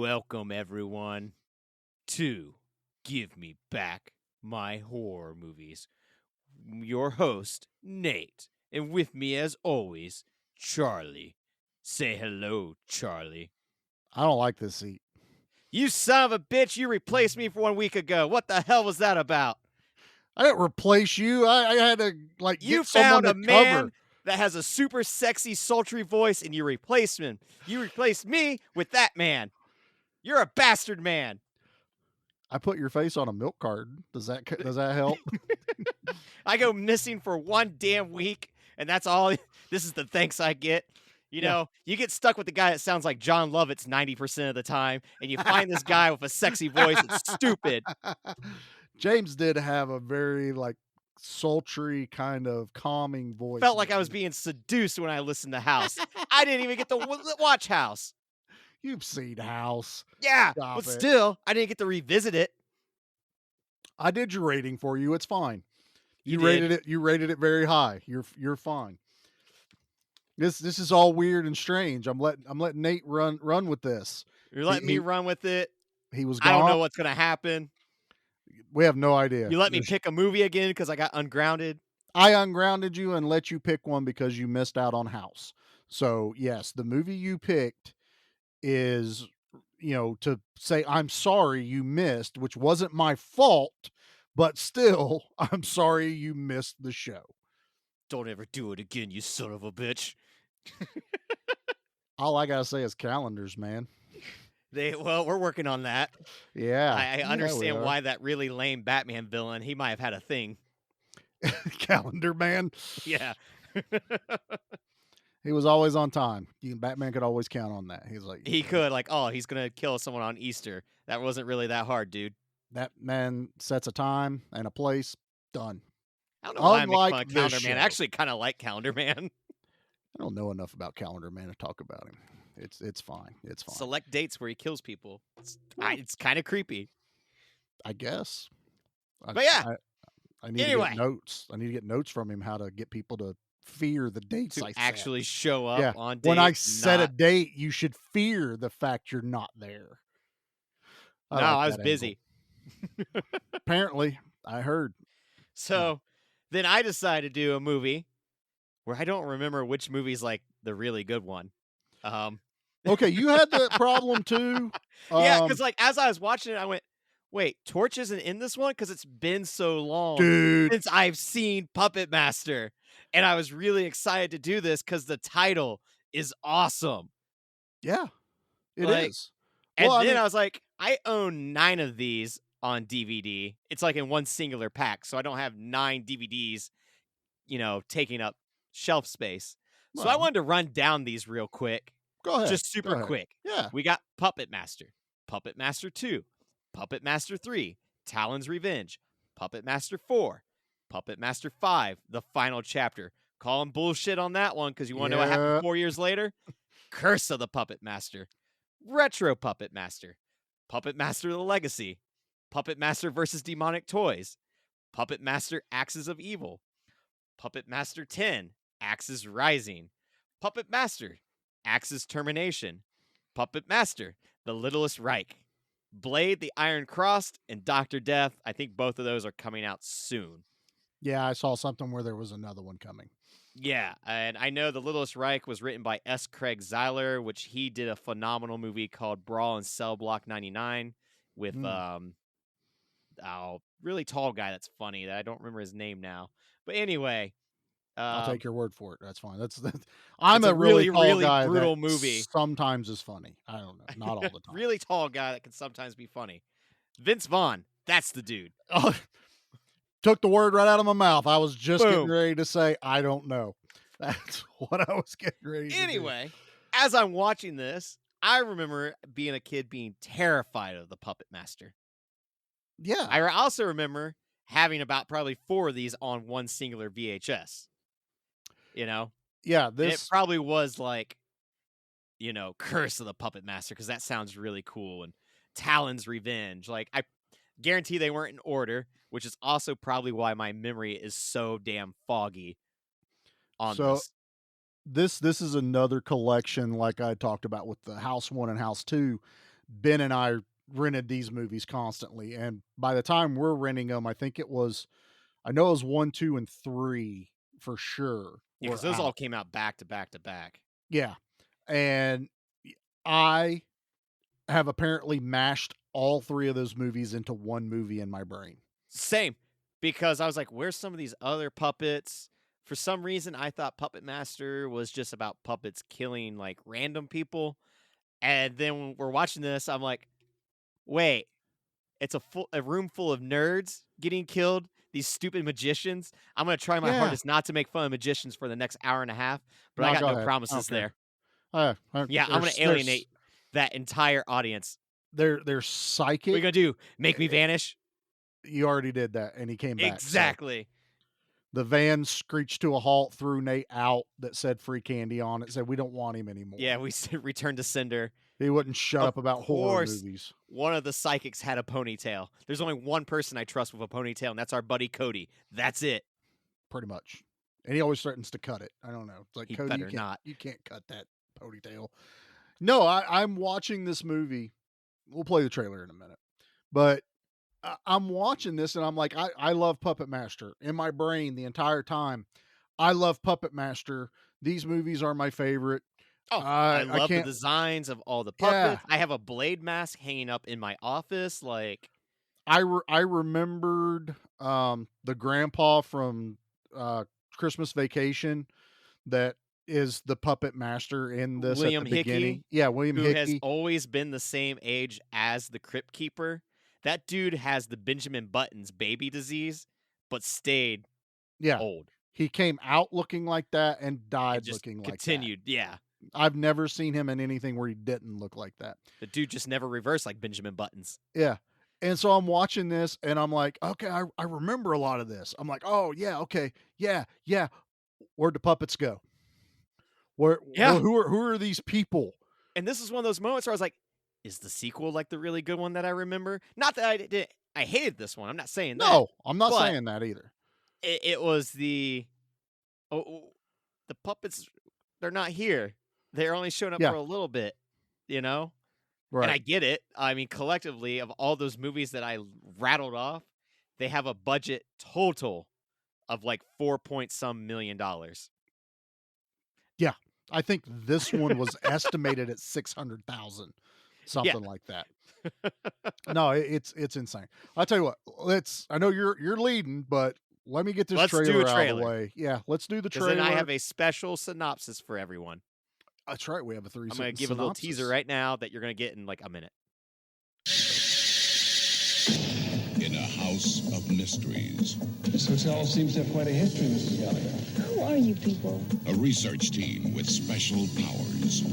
Welcome, everyone, to Give Me Back My Horror Movies. Your host, Nate, and with me, as always, Charlie. Say hello, Charlie. I don't like this seat. You son of a bitch, you replaced me for 1 week ago. What the hell was that about? I didn't replace you. I had to You get someone found to a man cover. that has a super sexy, sultry voice, and you replaced him. You replaced me with that man. You're a bastard man. I put your face on a milk carton. Does that help? I go missing for 1 damn week, and that's all. This is the thanks I get. You Yeah. know, you get stuck with the guy that sounds like John Lovitz 90% of the time, and you find this guy with a sexy voice. It's stupid. James did have a very sultry kind of calming voice. Felt like I was being seduced when I listened to House. I didn't even get to watch House. You've seen House. Yeah, Stop but it. still, I didn't get to revisit it. I did your rating for you. It's fine. You rated did. it. You rated it very high. You're fine. This is all weird and strange. I'm letting Nate run with this. You're letting me run with it. He was I don't know gone. what's gonna happen. We have no idea. You let me pick a movie again because I got ungrounded. I ungrounded you and let you pick one because you missed out on House. So, yes, the movie you picked is, to say, I'm sorry you missed, which wasn't my fault, but still, I'm sorry you missed the show. Don't ever do it again, you son of a bitch. All I got to say is calendars, man. Well, we're working on that. Yeah. I Yeah, understand we are. why that really lame Batman villain, he might have had a thing. Calendar man. Yeah. He was always on time. Batman could always count on that. He's like, He could, like, oh, he's gonna kill someone on Easter. That wasn't really that hard, dude. that man sets a time and a place. Done. I don't know why I make Unlike fun of this Calendar Man. I show. actually kind of like Calendar Man. I don't know enough about Calendar Man to talk about him. It's fine. It's fine. Select dates where he kills people. It's kind of creepy. I guess. But yeah. I need to Anyway. get notes. I need to get notes from him how to get people to fear the dates To I set. actually show up Yeah. on dates. When I set a date, you should fear the fact you're not there. No, I was busy. Apparently, I heard. So then I decided to do a movie where I don't remember which movie's like the really good one. Okay, you had that problem too. Yeah, because like as I was watching it, I went, "Wait, Torch isn't in this one because it's been so long dude, since I've seen Puppet Master," and I was really excited to do this because the title is awesome. Yeah, it Like, is. And Well, then I was like, I own 9 of these on DVD. It's like in one singular pack, so I don't have 9 DVDs, taking up shelf space. So I Well. wanted to run down these real quick. Go ahead. Just super quick. Yeah. We got Puppet Master, Puppet Master 2, Puppet Master 3, Talon's Revenge, Puppet Master 4, Puppet Master 5, the final chapter. Calling bullshit on that one because you want to know what happened 4 years later? Curse of the Puppet Master, Retro Puppet Master, Puppet Master The Legacy, Puppet Master versus Demonic Toys, Puppet Master Axes of Evil, Puppet Master 10, Axes Rising, Puppet Master, Axes Termination, Puppet Master, The Littlest Reich, Blade, The Iron Crossed, and Dr. Death. I think both of those are coming out soon. Yeah, I saw something where there was another one coming. Yeah, and I know The Littlest Reich was written by S. Craig Zeiler, which he did a phenomenal movie called Brawl in Cell Block 99 with really tall guy that's funny that I don't remember his name now. But anyway, I'll take your word for it. That's fine. I'm it's a really tall really guy brutal that movie. Sometimes is funny. I don't know, not all the time. Really tall guy that can sometimes be funny. Vince Vaughn, that's the dude. Oh, took the word right out of my mouth. I was just getting Boom. ready to say I don't know. That's what I was getting ready to do. Anyway, as I'm watching this, I remember being a kid being terrified of the Puppet Master. Yeah. I also remember having about probably 4 of these on one singular VHS. Yeah, And it probably was like, Curse of the Puppet Master, because that sounds really cool. And Talon's Revenge. Like, I guarantee they weren't in order, which is also probably why my memory is so damn foggy on this. This is another collection like I talked about with the House 1 and House 2. Ben and I rented these movies constantly, and by the time we're renting them, I know it was 1, 2, and 3 for sure Yeah, because were those all out. came out back to back to back. Yeah, and I have apparently mashed all 3 of those movies into one movie in my brain. Same, because I was like, "Where's some of these other puppets?" For some reason, I thought Puppet Master was just about puppets killing like random people, and then when we're watching this, I'm like, "Wait, it's a room full of nerds getting killed. These stupid magicians. I'm gonna try my Yeah. hardest not to make fun of magicians for the next hour and a half, but I No, got go no ahead. I don't promises care. there. Yeah, I'm gonna There's alienate that entire audience. they're What are you psychic. gonna do? Make me Eh, vanish? you already did that, and he came back, so Exactly. the van screeched to a halt, threw Nate out that said free candy on it, said, "We don't want him Yeah, anymore." we return to sender. He wouldn't shut Of up about horror course, movies, one of the psychics had a ponytail. There's only one person I trust with a ponytail, and that's our buddy Cody. That's it. pretty much. And he always threatens to cut it. I don't know. It's like, He "Cody, better not. you can't cut that ponytail." No, I'm watching this movie. We'll play the trailer in a minute. But I'm watching this and I'm like, I love Puppet Master in my brain the entire time. I love Puppet Master. These movies are my favorite. Oh, I I love the can't. designs of all the Yeah, puppets. I have a Blade mask hanging up in my office. Like, I remembered the grandpa from Christmas Vacation that is the puppet master in this at the William Hickey, beginning. Yeah, William who has Hickey. always been the same age as the Crypt Keeper. That dude has the Benjamin Buttons baby disease, but stayed Yeah, old he came out looking like that and and died just looking like that. continued. Yeah. I've never seen him in anything where he didn't look like that. The dude just never reversed like Benjamin Buttons. Yeah. And so I'm watching this and I'm like, okay, I remember a lot of this. I'm like, oh yeah, okay, yeah, yeah. Where'd the puppets go? Yeah. Who are these people? And this is one of those moments where I was like, is the sequel like the really good one that I remember? Not that I did I hated this one. I'm not saying that. No, I'm not But saying that either. it was the puppets, they're not here. They're only showing up Yeah, for a little bit, you know? And right. I get it. I mean, collectively, of all those movies that I rattled off, they have a budget total of like 4 point some $1 million. Yeah. I think this one was estimated at 600,000, Yeah. something like that. No, it's insane. I'll tell you what, I know you're leading, but let me get this Let's do a trailer out of the trailer. way. Yeah, let's do the Because then I trailer. have a special synopsis for everyone. That's right, we have a 3 I'm going to sentence give a little teaser synopsis. right now that you're going to get in like a minute. In a house of mysteries, This hotel seems to have quite a history, Mrs. Gallagher. Who are you people? a research team with special powers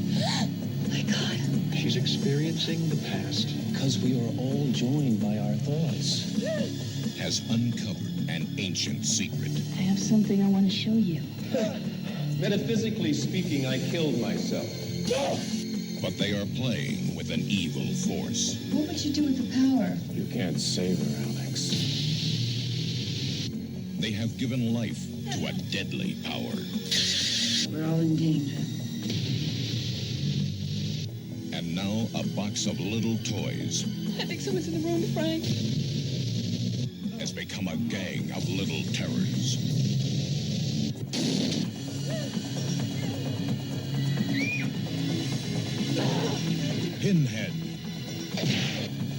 My God. She's experiencing the past. Because we are all joined by our thoughts. has uncovered an ancient secret. I have something I want to show you. Metaphysically speaking, I killed myself. But they are playing with an evil force. What would you do with the power? You can't save her, Alex. They have given life to a deadly power. We're all in danger. And now a box of little toys I think someone's in the room, Frank. has become a gang of little terrors. Pinhead,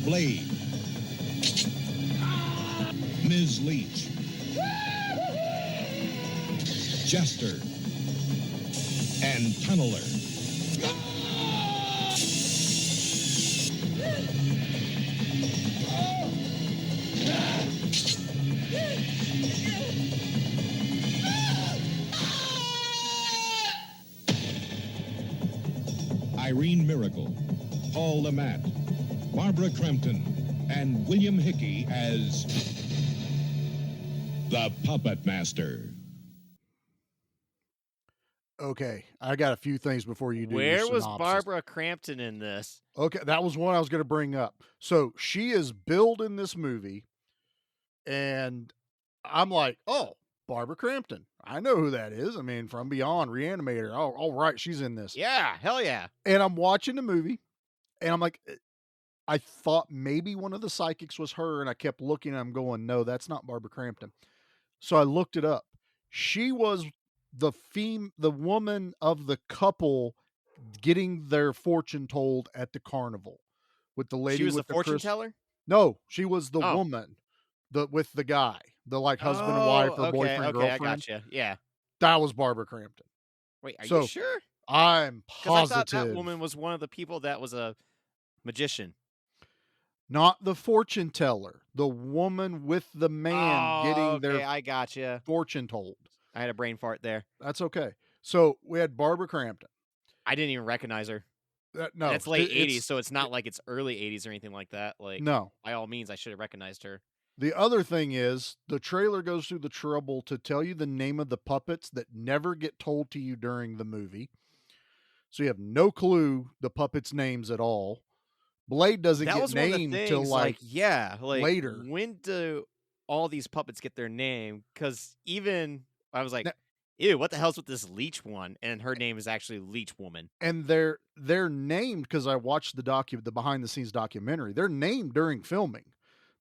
Blade, Ms. Leach, Jester, and Tunneler. Irene Miracle, Paul Lamont, Barbara Crampton, and William Hickey as the Puppet Master. Okay, I got a few things before you do your Where was synopsis. Barbara Crampton in this? Okay, that was one I was gonna bring up. So, she is billed in this movie, and I'm like, "Oh, Barbara Crampton. I know who that is. I mean, from Beyond, Reanimator. Oh, all right, she's in this." Yeah, hell yeah. And I'm watching the movie, and I'm like, I thought maybe one of the psychics was her, and I kept looking, and I'm going, "No, that's not Barbara Crampton." So I looked it up. She was the woman of the couple getting their fortune told at the carnival with the She lady was the with the fortune teller? No, she was the Oh. woman, with the guy, the, like, husband and Oh, wife or okay, boyfriend, okay, I girlfriend. gotcha. Yeah. That was Barbara Crampton. Wait, are you So, sure? I'm Because I thought that positive. woman was one of the people that was a magician. Not the fortune teller, the woman with the man Oh, getting okay, their I gotcha. fortune told. I had a brain fart there. That's okay. So, we had Barbara Crampton. I didn't even recognize her. And No, it's late 80s, it's so it's not like it's early 80s or anything like that. Like, no. by all means, I should have recognized her. The other thing is, the trailer goes through the trouble to tell you the name of the puppets that never get told to you during the movie. So you have no clue the puppets' names at all. Blade doesn't That get was one of the named till, things, like, yeah, like, later. when do all these puppets get their name? Because even I was like, Now ew, what the hell's with this leech one? And her name is actually Leech Woman. and they're named because I watched the behind the scenes documentary. They're named during filming.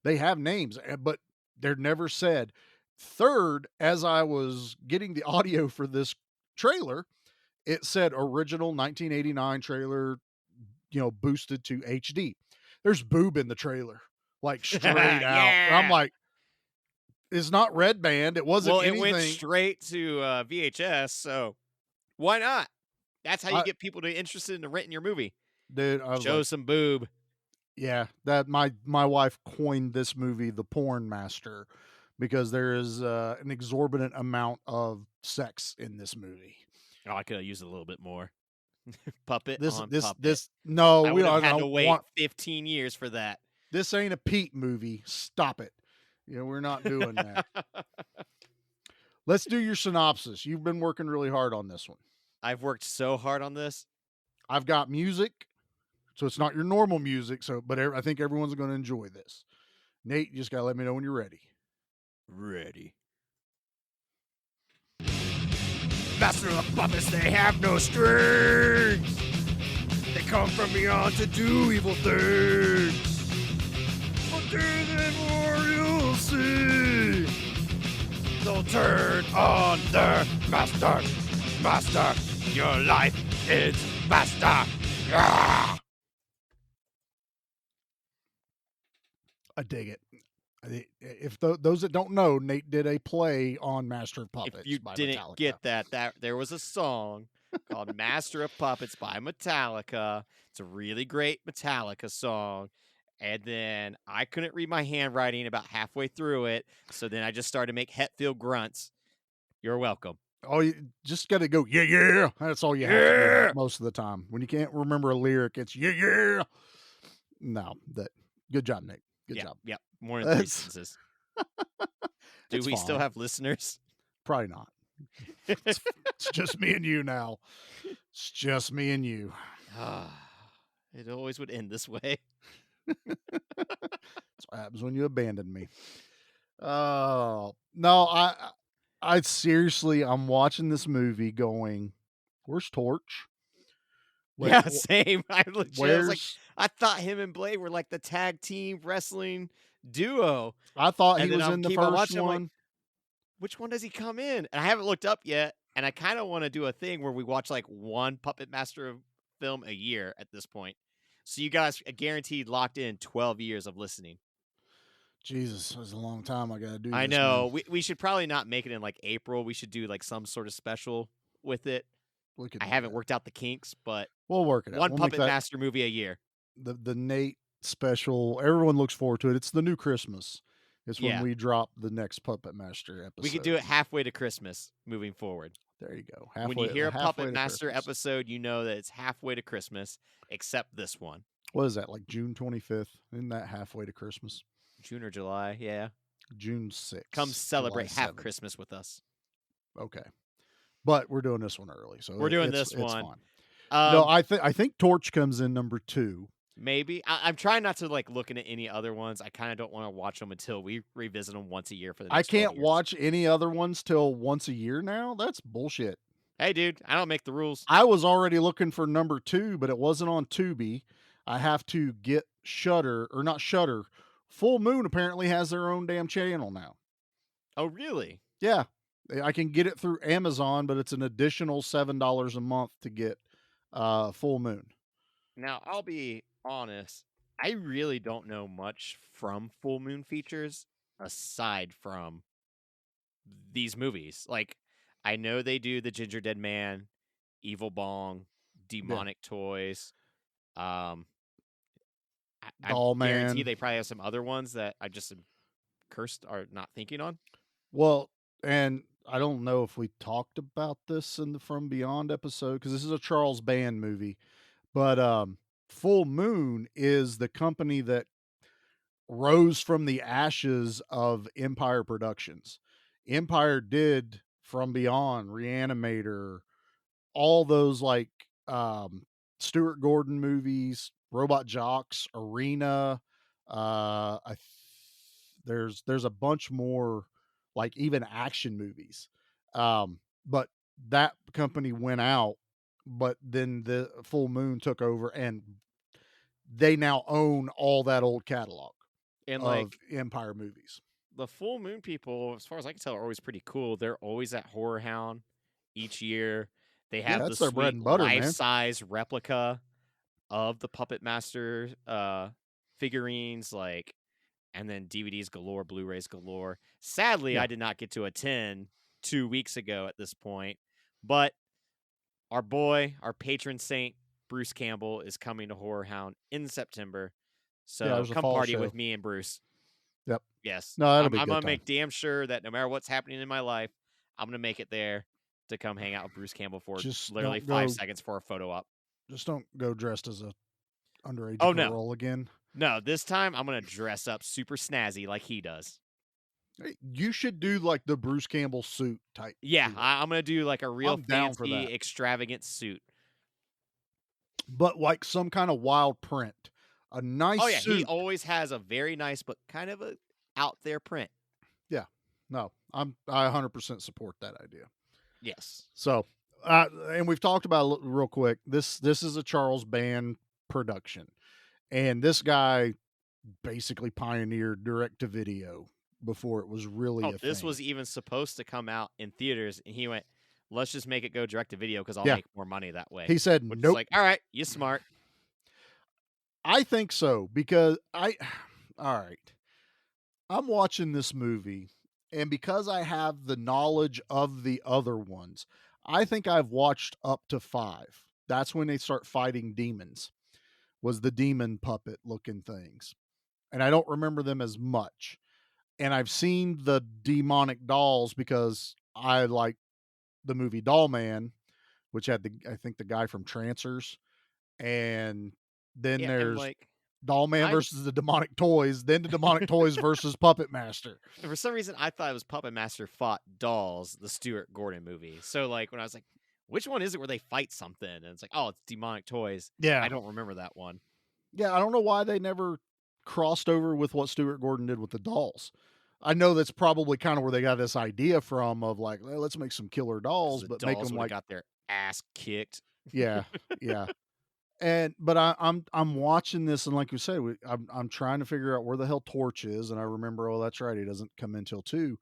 They have names, but they're never said. Third, as I was getting the audio for this trailer, it said original 1989 trailer, boosted to HD. There's boob in the trailer, like straight out. And I'm Yeah. like, it's not red band. It wasn't Well, it went anything. straight to VHS, so why not? That's how you I, get people to interested in renting your movie. dude, I was Show like, some boob. yeah, that my wife coined this movie the porn master because there is an exorbitant amount of sex in this movie. Oh, I could have used a little bit more. Puppet This on this puppet. this no, I we would have don't, I had to don't wait want 15 years for that. this ain't a Pete movie. Stop it. We're not doing that. Let's do your synopsis. You've been working really hard on this one. I've worked so hard on this. I've got music, so it's not your normal music. But I think everyone's going to enjoy this. Nate, you just got to let me know when you're ready. Ready. Master of puppets, they have no strings. They come from beyond to do evil things. But then more you'll see. They'll turn on their master. Master, your life is master. Ah! I dig it. If those that don't know, Nate did a play on Master of Puppets. If you by didn't Metallica. get that there was a song called Master of Puppets by Metallica. It's a really great Metallica song. And then I couldn't read my handwriting about halfway through it. So then I just started to make Hetfield grunts. You're welcome. Oh, you just got to go, yeah, yeah. That's all you have to do most of the time. When you can't remember a lyric, it's yeah, yeah. No, good job, Nick. Good job. Yeah, more than 3 sentences. Do we still have listeners? Probably not. It's just me and you now. It's just me and you. It always would end this way. That's what happens when you abandon me. Oh, no, I seriously, I'm watching this movie going, where's Torch? Yeah, same. I was like, Where's I thought him and Blade were like the tag team wrestling duo. I thought he And then was I'll in the keep on first watching, I'm like, one. which one does he come in? And I haven't looked up yet. And I kind of want to do a thing where we watch like one Puppet Master film a year at this point. So you guys are guaranteed locked in 12 years of listening. Jesus, that's a long time I got to do this. I know. We should probably not make it in like April. We should do like some sort of special with it. I haven't worked out the kinks, but we'll work it out. One Puppet Master movie a year. The Nate special, everyone looks forward to it. It's the new Christmas. It's when we drop the next Puppet Master episode. We could do it halfway to Christmas moving forward. There you go. When you hear a Puppet Master episode, you know that it's halfway to Christmas, except this one. What is that, like June 25th? Isn't that halfway to Christmas? June or July, yeah. June 6th. Come celebrate July half 7th. Christmas with us. Okay. But we're doing this one early, so we're doing this one. It's fine. No, I think Torch comes in number 2. Maybe. I'm trying not to like looking at any other ones. I kind of don't want to watch them until we revisit them once a year for the next I can't 12 years. watch any other ones till once a year now. That's bullshit. Hey, dude, I don't make the rules. I was already looking for number 2, but it wasn't on Tubi. I have to get Shutter, or not Shutter, Full Moon apparently has their own damn channel now. Oh, really? Yeah. I can get it through Amazon, but it's an additional $7 a month to get Full Moon. Now, I'll be honest. I really don't know much from Full Moon Features aside from these movies. Like, I know they do the Ginger Dead Man, Evil Bong, Yeah. Demonic Toys. Um, I Doll guarantee Man. they probably have some other ones that I just am cursed or not thinking on. Well, and I don't know if we talked about this in the From Beyond episode, because this is a Charles Band movie, but Full Moon is the company that rose from the ashes of Empire Productions. Empire did From Beyond, Reanimator, all those like Stuart Gordon movies, Robot Jocks, Arena. There's a bunch more like even action movies. But that company went out, but then the Full Moon took over, and they now own all that old catalog And of like Empire movies. the Full Moon people, as far as I can tell, are always pretty cool. They're always at Horror Hound each year. They Yeah, have the that's their bread sweet and butter, man. life-size replica of the Puppet Master figurines, like, and then DVDs galore, Blu-rays galore. Sadly, Yeah. I did not get to attend 2 weeks ago at this point, but our boy, our patron saint, Bruce Campbell, is coming to Horror Hound in September. Yeah, So there's a come fall party show. with me and Bruce. Yep. Yes. No, that'll I'm, be a I'm good going to time. make damn sure that no matter what's happening in my life, I'm going to make it there to come hang out with Bruce Campbell for Just literally don't 5 seconds for a photo op. Just don't go dressed as a underage Oh, no. girl again. No, this time I'm going to dress up super snazzy like he does. Hey, you should do like the Bruce Campbell suit type. Yeah, deal. I'm going to do like a real I'm down for fancy, that. extravagant suit. But like some kind of wild print. A nice Oh, yeah. He suit. always has a very nice, but kind of a out there print. Yeah. No, I 100% support that idea. Yes. So, and we've talked about it real quick. This is a Charles Band production, and this guy basically pioneered direct to video before it was really Oh, a this thing. was even supposed to come out in theaters, and he went, let's just make it go direct to video because I'll Yeah. make more money that way. He said, Which is "Nope." like, all right, you smart. I think so, because all right. I'm watching this movie, and because I have the knowledge of the other ones, I think I've watched up to 5. That's when they start fighting demons. Was the demon puppet looking things. And I don't remember them as much. And I've seen the demonic dolls because I like the movie Doll Man, which had I think the guy from Trancers, and then Yeah, and there's like, Doll Man I versus the Demonic Toys, then the Demonic Toys versus Puppet Master. for some reason I thought it was Puppet Master fought Dolls, the Stuart Gordon movie. So like when I was like, which one is it where they fight something? And it's like, oh, it's Demonic Toys. Yeah. I don't remember that one. Yeah, I don't know why they never crossed over with what Stuart Gordon did with the dolls. I know that's probably kind of where they got this idea from of like, well, let's make some killer 'Cause dolls, the but make dolls them would have like, got their ass kicked. yeah, yeah. But I'm watching this, and like you said, I'm trying to figure out where the hell Torch is, and I remember, oh, that's right, he doesn't come in till 2.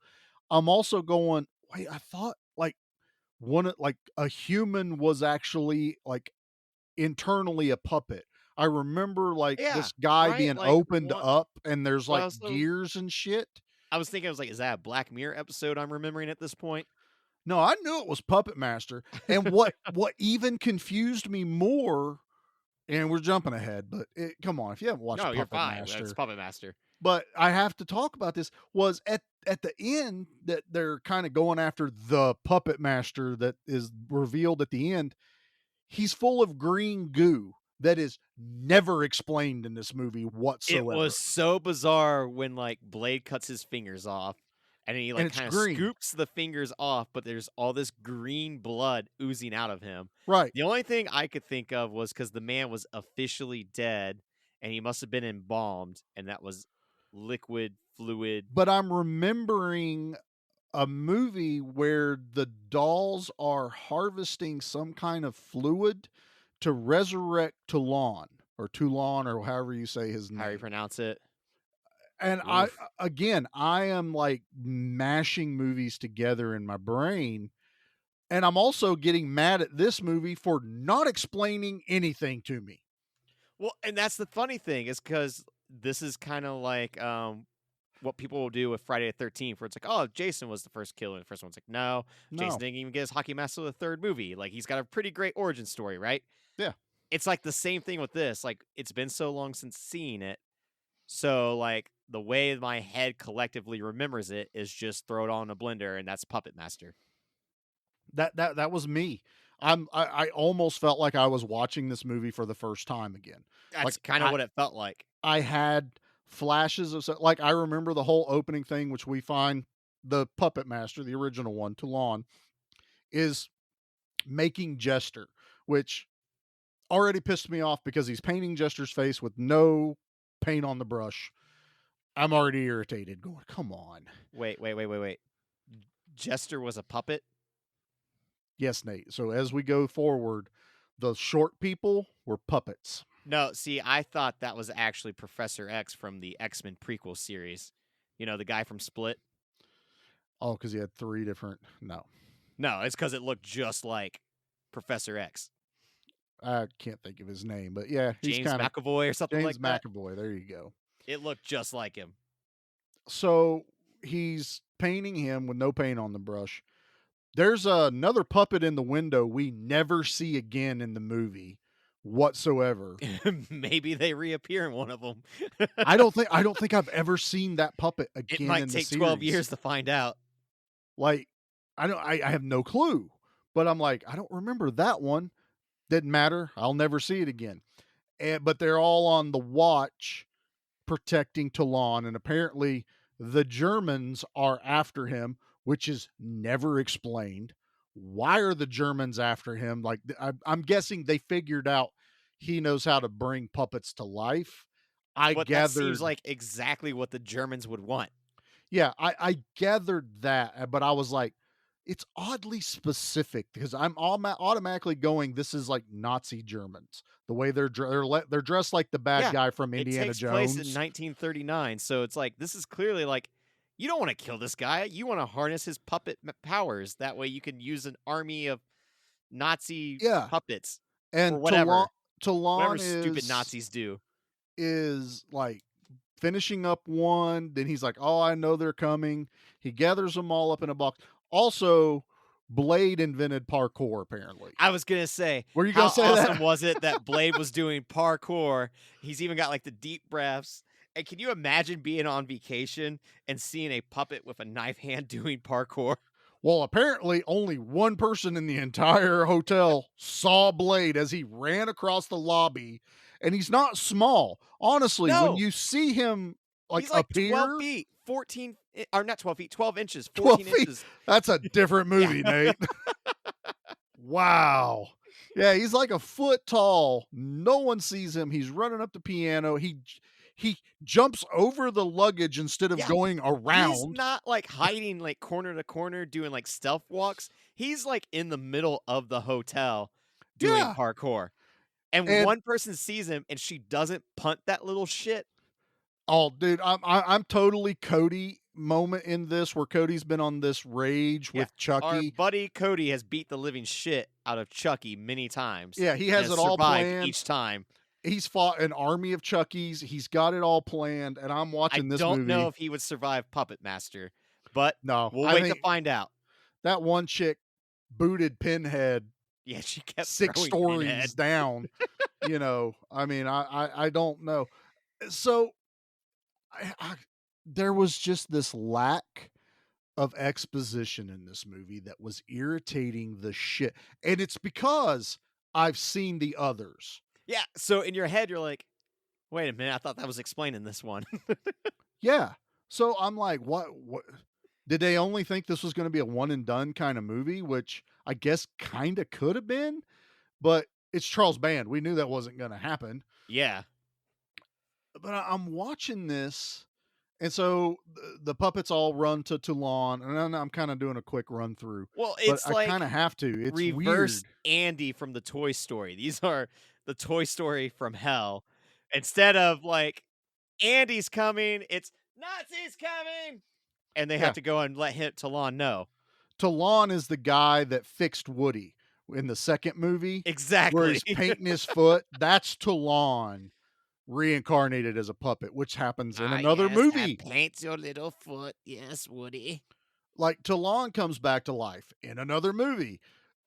I'm also going, wait, I thought like like a human was actually like internally a puppet. I remember like Yeah, this guy right? being Like, opened what? up, and there's Well, like so gears and shit. I was thinking, I was like, is that a Black Mirror episode I'm remembering at this point? No, I knew it was Puppet Master. And what even confused me more, and we're jumping ahead, but come on, if you haven't watched No, you're Puppet fine. It's Master, Puppet Master. but I have to talk about this, was at the end that they're kind of going after the Puppet Master that is revealed at the end. He's full of green goo that is never explained in this movie It whatsoever. was so bizarre when like Blade cuts his fingers off and he like it's kind of green. scoops the fingers off, but there's all this green blood oozing out of him. Right. The only thing I could think of was because the man was officially dead and he must have been embalmed, and that was liquid fluid. But I'm remembering a movie where the dolls are harvesting some kind of fluid to resurrect Toulon. or Toulon or however you say his How you name. pronounce it? And Oof. I am like mashing movies together in my brain. And I'm also getting mad at this movie for not explaining anything to me. Well, and that's the funny thing is because this is kind of like what people will do with Friday the 13th, where it's like, oh, Jason was the first killer. And the first one's like, no, No. Jason didn't even get his hockey mask till the third movie. Like, he's got a pretty great origin story, right? Yeah. It's like the same thing with this. Like, it's been so long since seeing it. So, like, the way my head collectively remembers it is just throw it all in a blender, and that's Puppet Master. That was me. I almost felt like I was watching this movie for the first time again. That's Like kind of what it felt like. I had flashes of like I remember the whole opening thing, which we find the Puppet Master, the original one, Toulon, is making Jester, which already pissed me off because he's painting Jester's face with no paint on the brush. I'm already irritated. Going, come on. Wait. Jester was a puppet? Yes, Nate. So as we go forward, the short people were puppets. No, see, I thought that was actually Professor X from the X-Men prequel series. You know, the guy from Split? Oh, because he had 3 different. No, No, it's because it looked just like Professor X. I can't think of his name, but yeah, he's James kind of McAvoy or something James like that. McAvoy. There you go. It looked just like him. So he's painting him with no paint on the brush. There's another puppet in the window we never see again in the movie whatsoever. Maybe they reappear in one of them. I don't think I've ever seen that puppet again. It might in take the 12 series. years to find out. Like, I have no clue, but I'm like, I don't remember that one. Didn't matter. I'll never see it again. But they're all on the watch protecting Toulon, and apparently the Germans are after him, which is never explained. Why are the Germans after him? Like, I'm guessing they figured out he knows how to bring puppets to life. That seems like exactly what the Germans would want. Yeah, I gathered that, but I was like, it's oddly specific because I'm automatically going, this is like Nazi Germans. The way they're dressed like the bad guy from Indiana it takes Jones. place in 1939, so it's like this is clearly like you don't want to kill this guy. You want to harness his puppet powers. That way, you can use an army of Nazi puppets and or whatever. Toulon Whatever stupid Nazis do is like finishing up one. Then he's like, "Oh, I know they're coming." He gathers them all up in a box. Also, Blade invented parkour, apparently. I was gonna say, were you how gonna say awesome that? was it that Blade was doing parkour? He's even got like the deep breaths. And can you imagine being on vacation and seeing a puppet with a knife hand doing parkour? Well, apparently only one person in the entire hotel saw Blade as he ran across the lobby, and he's not small. Honestly, when you see him He's like appear, 12 feet, 14, or not 12 feet, 12 inches, 12 14 feet. inches. That's a different movie, Nate. Wow. Yeah, he's like a foot tall. No one sees him. He's running up the piano. He jumps over the luggage instead of going around. He's not like hiding like corner to corner doing like stealth walks. He's like in the middle of the hotel doing parkour. And one person sees him and she doesn't punt that little shit. Oh, dude, I'm totally Cody moment in this where Cody's been on this rage with Chucky. Our buddy Cody has beat the living shit out of Chucky many times. Yeah, he has it all planned each time. He's fought an army of Chuckies. He's got it all planned, and I'm watching this movie. I don't know if he would survive Puppet Master, but no, we'll wait to find out. That one chick booted Pinhead. Yeah, she kept 6 stories Pinhead down. You know, I mean, I don't know. So there was just this lack of exposition in this movie that was irritating the shit. And it's because I've seen the others. Yeah, so in your head, you're like, wait a minute, I thought that was explaining this one. Yeah. So I'm like, what? Did they only think this was going to be a one and done kind of movie, which I guess kind of could have been, but it's Charles Band. We knew that wasn't going to happen. Yeah. But I'm watching this, and so the puppets all run to Toulon, and I'm kind of doing a quick run through. Well, it's but like I kind of have to. It's reverse weird. Andy from the Toy Story. These are the Toy Story from hell. Instead of like Andy's coming, it's Nazi's coming, and they Yeah. have to go and let Talon know. Talon is the guy that fixed Woody in the second movie where Exactly. he's painting his foot. That's Talon reincarnated as a puppet, which happens in another movie. Paint your little foot. Yes, Woody. Like Talon comes back to life in another movie.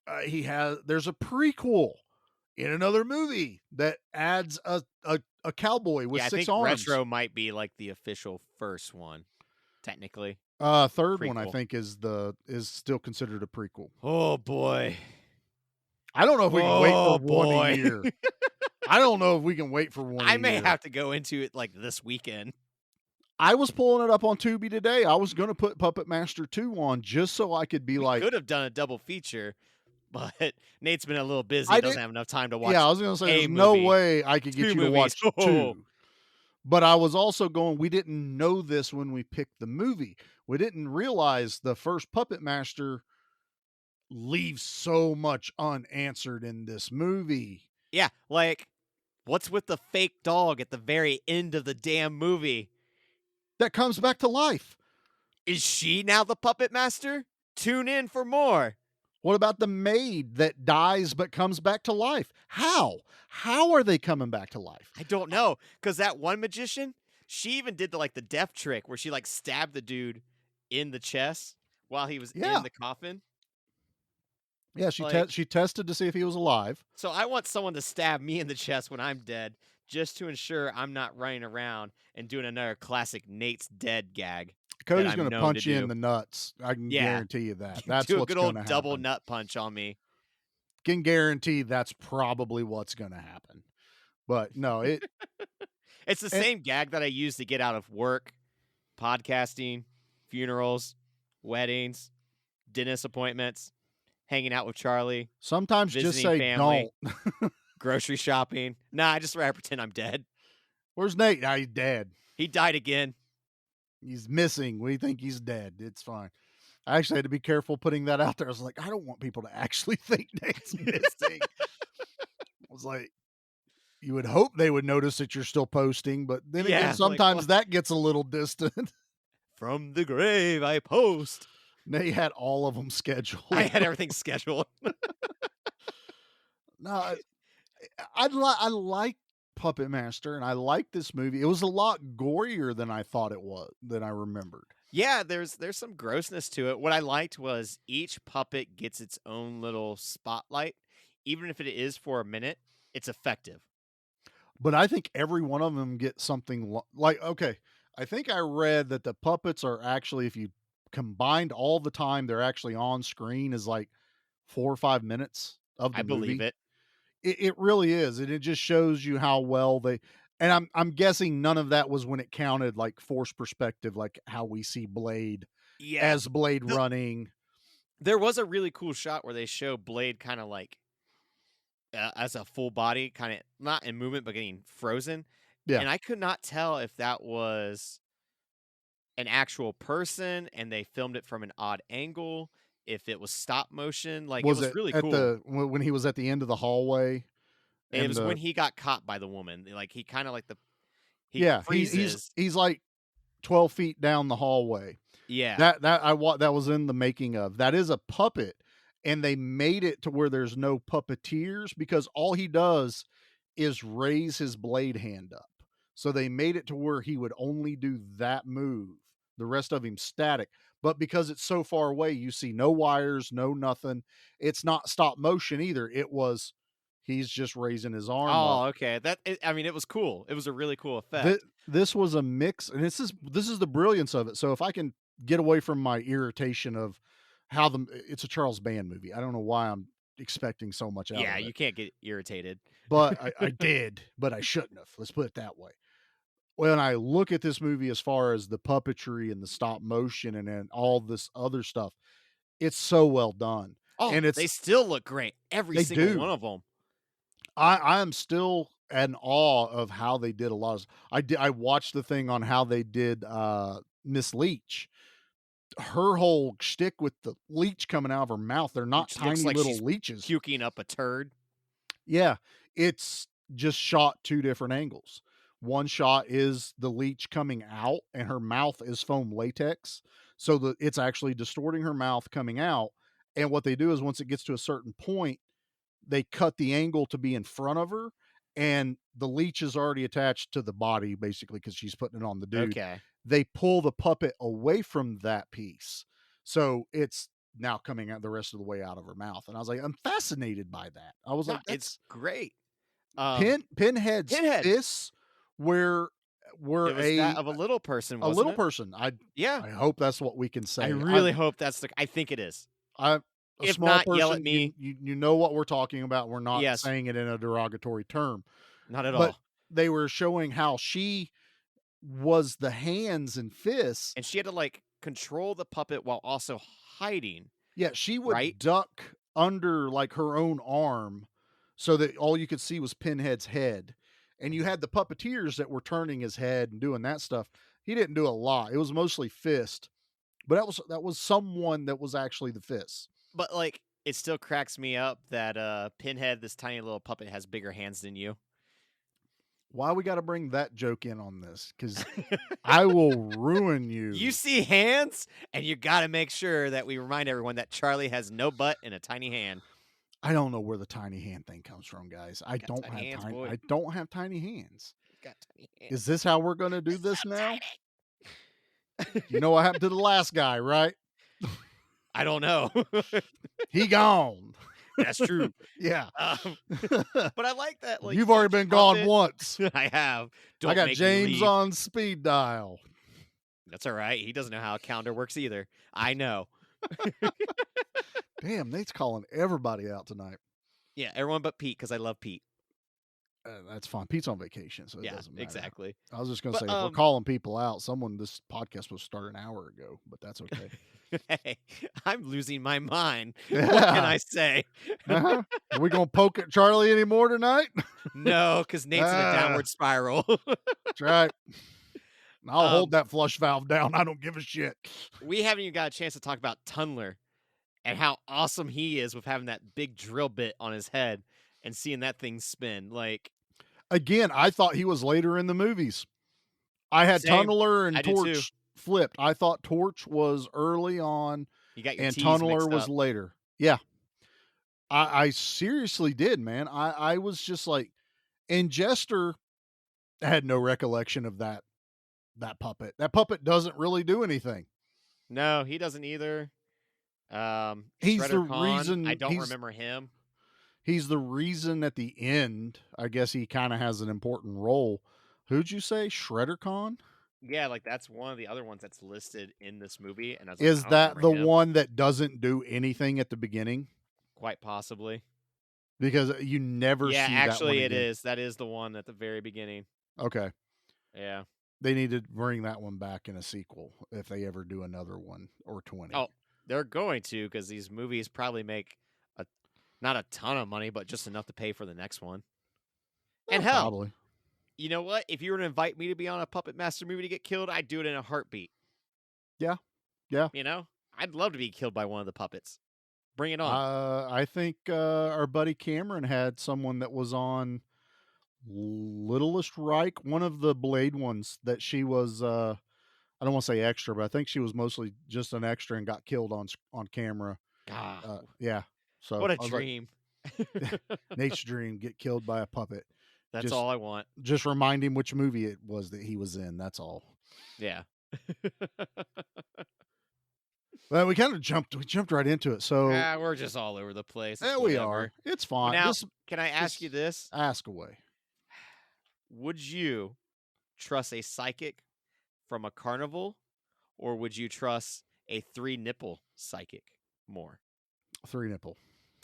There's a prequel in another movie that adds a cowboy with Yeah, I 6 think arms. Retro might be like the official first one, technically. Third one I Prequel. think is still considered a prequel. Oh boy. I don't know if we can wait for Oh, one boy. a year. I don't know if we can wait for one a I year. may have to go into it like this weekend. I was pulling it up on Tubi today. I was going to put Puppet Master 2 on just so I could be We like, could have done a double feature, but Nate's been a little busy. I Doesn't did- have enough time to watch. yeah, I was going to say a there's no movie. way I could get 2 you to movies. watch Oh. 2. But I was also going, we didn't know this when we picked the movie. We didn't realize the first Puppet Master leaves so much unanswered in this movie. Yeah, like what's with the fake dog at the very end of the damn movie? That comes back to life. Is she now the puppet master? Tune in for more. What about the maid that dies but comes back to life? How? How are they coming back to life? I don't know, because that one magician, she even did the death trick where she stabbed the dude in the chest while he was Yeah. in the coffin. Yeah, she tested to see if he was alive. So I want someone to stab me in the chest when I'm dead, just to ensure I'm not running around and doing another classic Nate's dead gag. Cody's I'm going to known punch to you do. in the nuts. I can Yeah. guarantee you that. That's do a what's good going old to happen. double nut punch on me. Can guarantee that's probably what's going to happen. But no, It's the same gag that I use to get out of work, podcasting, funerals, weddings, dentist appointments, hanging out with Charlie, sometimes just visiting say family. don't. grocery shopping. Nah, I just rather pretend I'm dead. Where's Nate? Now he's dead. He died again. He's missing. We think he's dead. It's fine. I actually had to be careful putting that out there. I was like, I don't want people to actually think Nate's missing. I was like, you would hope they would notice that you're still posting, but then Yeah, again, like, sometimes what? that gets a little distant. From the grave, I post. Nate had all of them scheduled. I had everything scheduled. No, I like Puppet Master, and I like this movie. It was a lot gorier than I thought it was, than I remembered. Yeah, there's some grossness to it. What I liked was each puppet gets its own little spotlight. Even if it is for a minute, it's effective. But I think every one of them gets something okay, I think I read that the puppets are actually, if you combined all the time they're actually on screen, is like 4 or 5 minutes of the I movie. believe it. It really is, and it just shows you how well they. And I'm guessing none of that was when it counted like force perspective, like how we see Blade Yeah. as Blade running. There was a really cool shot where they show Blade kind of like as a full body, kind of not in movement, but getting frozen. Yeah. And I could not tell if that was an actual person and they filmed it from an odd angle, if it was stop motion. Like, Was it was it really at cool. when he was at the end of the hallway? It was when he got caught by the woman. Like, he kind of like he freezes. he's like 12 feet down the hallway. Yeah. That was in the making of. That is a puppet, and they made it to where there's no puppeteers because all he does is raise his blade hand up. So they made it to where he would only do that move. The rest of him static. But because it's so far away, you see no wires, no nothing. It's not stop motion either. He's just raising his arm up. Oh, okay. It was cool. It was a really cool effect. This was a mix, and this is the brilliance of it. So if I can get away from my irritation of how it's a Charles Band movie. I don't know why I'm expecting so much out of it. Yeah, you can't get irritated. But I did, but I shouldn't have. Let's put it that way. When I look at this movie as far as the puppetry and the stop motion and then all this other stuff, it's so well done. Oh, and they still look great. Every single one of them. I am still in awe of how they did a lot of. I watched the thing on how they did Miss Leach. Her whole shtick with the leech coming out of her mouth, they're not Which looks tiny like little she's leeches. puking up a turd. Yeah, it's just shot 2 different angles. One shot is the leech coming out and her mouth is foam latex, so that it's actually distorting her mouth coming out, and what they do is once it gets to a certain point, they cut the angle to be in front of her, and the leech is already attached to the body basically because she's putting it on the dude. Okay. They pull the puppet away from that piece, so it's now coming out the rest of the way out of her mouth, and I was like, I'm fascinated by that. I was No, like, it's that's great. Pinhead's Pinhead. fists were It was that of a little person, a wasn't little it? person. Yeah. I hope that's what we can say. I really hope that's the. I think it is. I a If small not, person. yell at me. You know what we're talking about. We're not Yes. saying it in a derogatory term, Not at but all. they were showing how she was the hands and fists. And she had to like control the puppet while also hiding. Yeah, she would Right? duck under like her own arm so that all you could see was Pinhead's head. And you had the puppeteers that were turning his head and doing that stuff. He didn't do a lot. It was mostly fist. But that was someone that was actually the fist. But like it still cracks me up that Pinhead, this tiny little puppet, has bigger hands than you. Why we got to bring that joke in on this? Because I will ruin you. You see hands, and you got to make sure that we remind everyone that Charlie has no butt and a tiny hand. I don't know where the tiny hand thing comes from, guys. I don't have tiny hands, tiny. boy. I don't have tiny hands. He's got tiny hands. Is this how we're going to do this now? Tiny. You know what happened to the last guy, right? I don't know. He gone. That's true. Yeah. But I like that. Like You've already been gone puppet. once. I have. Don't I got make me James leave. on speed dial. That's all right. He doesn't know how a calendar works either. I know. Damn, Nate's calling everybody out tonight. Yeah, everyone but Pete, because I love Pete. That's fine. Pete's on vacation, so it Yeah, doesn't matter. exactly. I was just going to But, say, if we're calling people out, this podcast was started an hour ago, but that's okay. Hey, I'm losing my mind. Yeah. What can I say? Uh-huh. Are we going to poke at Charlie anymore tonight? No, because Nate's in a downward spiral. That's right. I'll hold that flush valve down. I don't give a shit. We haven't even got a chance to talk about Tunler and how awesome he is with having that big drill bit on his head and seeing that thing spin. Like, Again, I thought he was later in the movies. I had Same. Tunneler and I did too. Torch flipped. I thought Torch was early on you got your and T's Tunneler mixed was up. later. Yeah. I seriously did, man. I was just like, and Jester had no recollection of that puppet. That puppet doesn't really do anything. No, he doesn't either. He's Shredder the Khan, reason I don't remember him. He's the reason at the end, I guess he kind of has an important role. Who'd you say? Shredder Khan? Yeah, like that's one of the other ones that's listed in this movie. And I was like, Is I don't that the remember him. one that doesn't do anything at the beginning? Quite possibly. Because you never Yeah, see actually, that it one again. is. That is the one at the very beginning. Okay. Yeah. They need to bring that one back in a sequel if they ever do another one or 20. Oh, they're going to, because these movies probably make not a ton of money, but just enough to pay for the next one. And hell, Probably. you know what? If you were to invite me to be on a Puppet Master movie to get killed, I'd do it in a heartbeat. Yeah. Yeah. You know? I'd love to be killed by one of the puppets. Bring it on. I think our buddy Cameron had someone that was on Littlest Reich, one of the Blade ones that she was I don't want to say extra, but I think she was mostly just an extra and got killed on camera. Yeah. So what a I was dream. like, Nate's dream, get killed by a puppet. That's just, all I want. Just remind him which movie it was that he was in. That's all. Yeah. Well, we jumped right into it. So we're just all over the place. There It's we whatever. are. It's fine. Now, can I ask you this? Ask away. Would you trust a psychic from a carnival, or would you trust a 3-nipple psychic more? 3-nipple.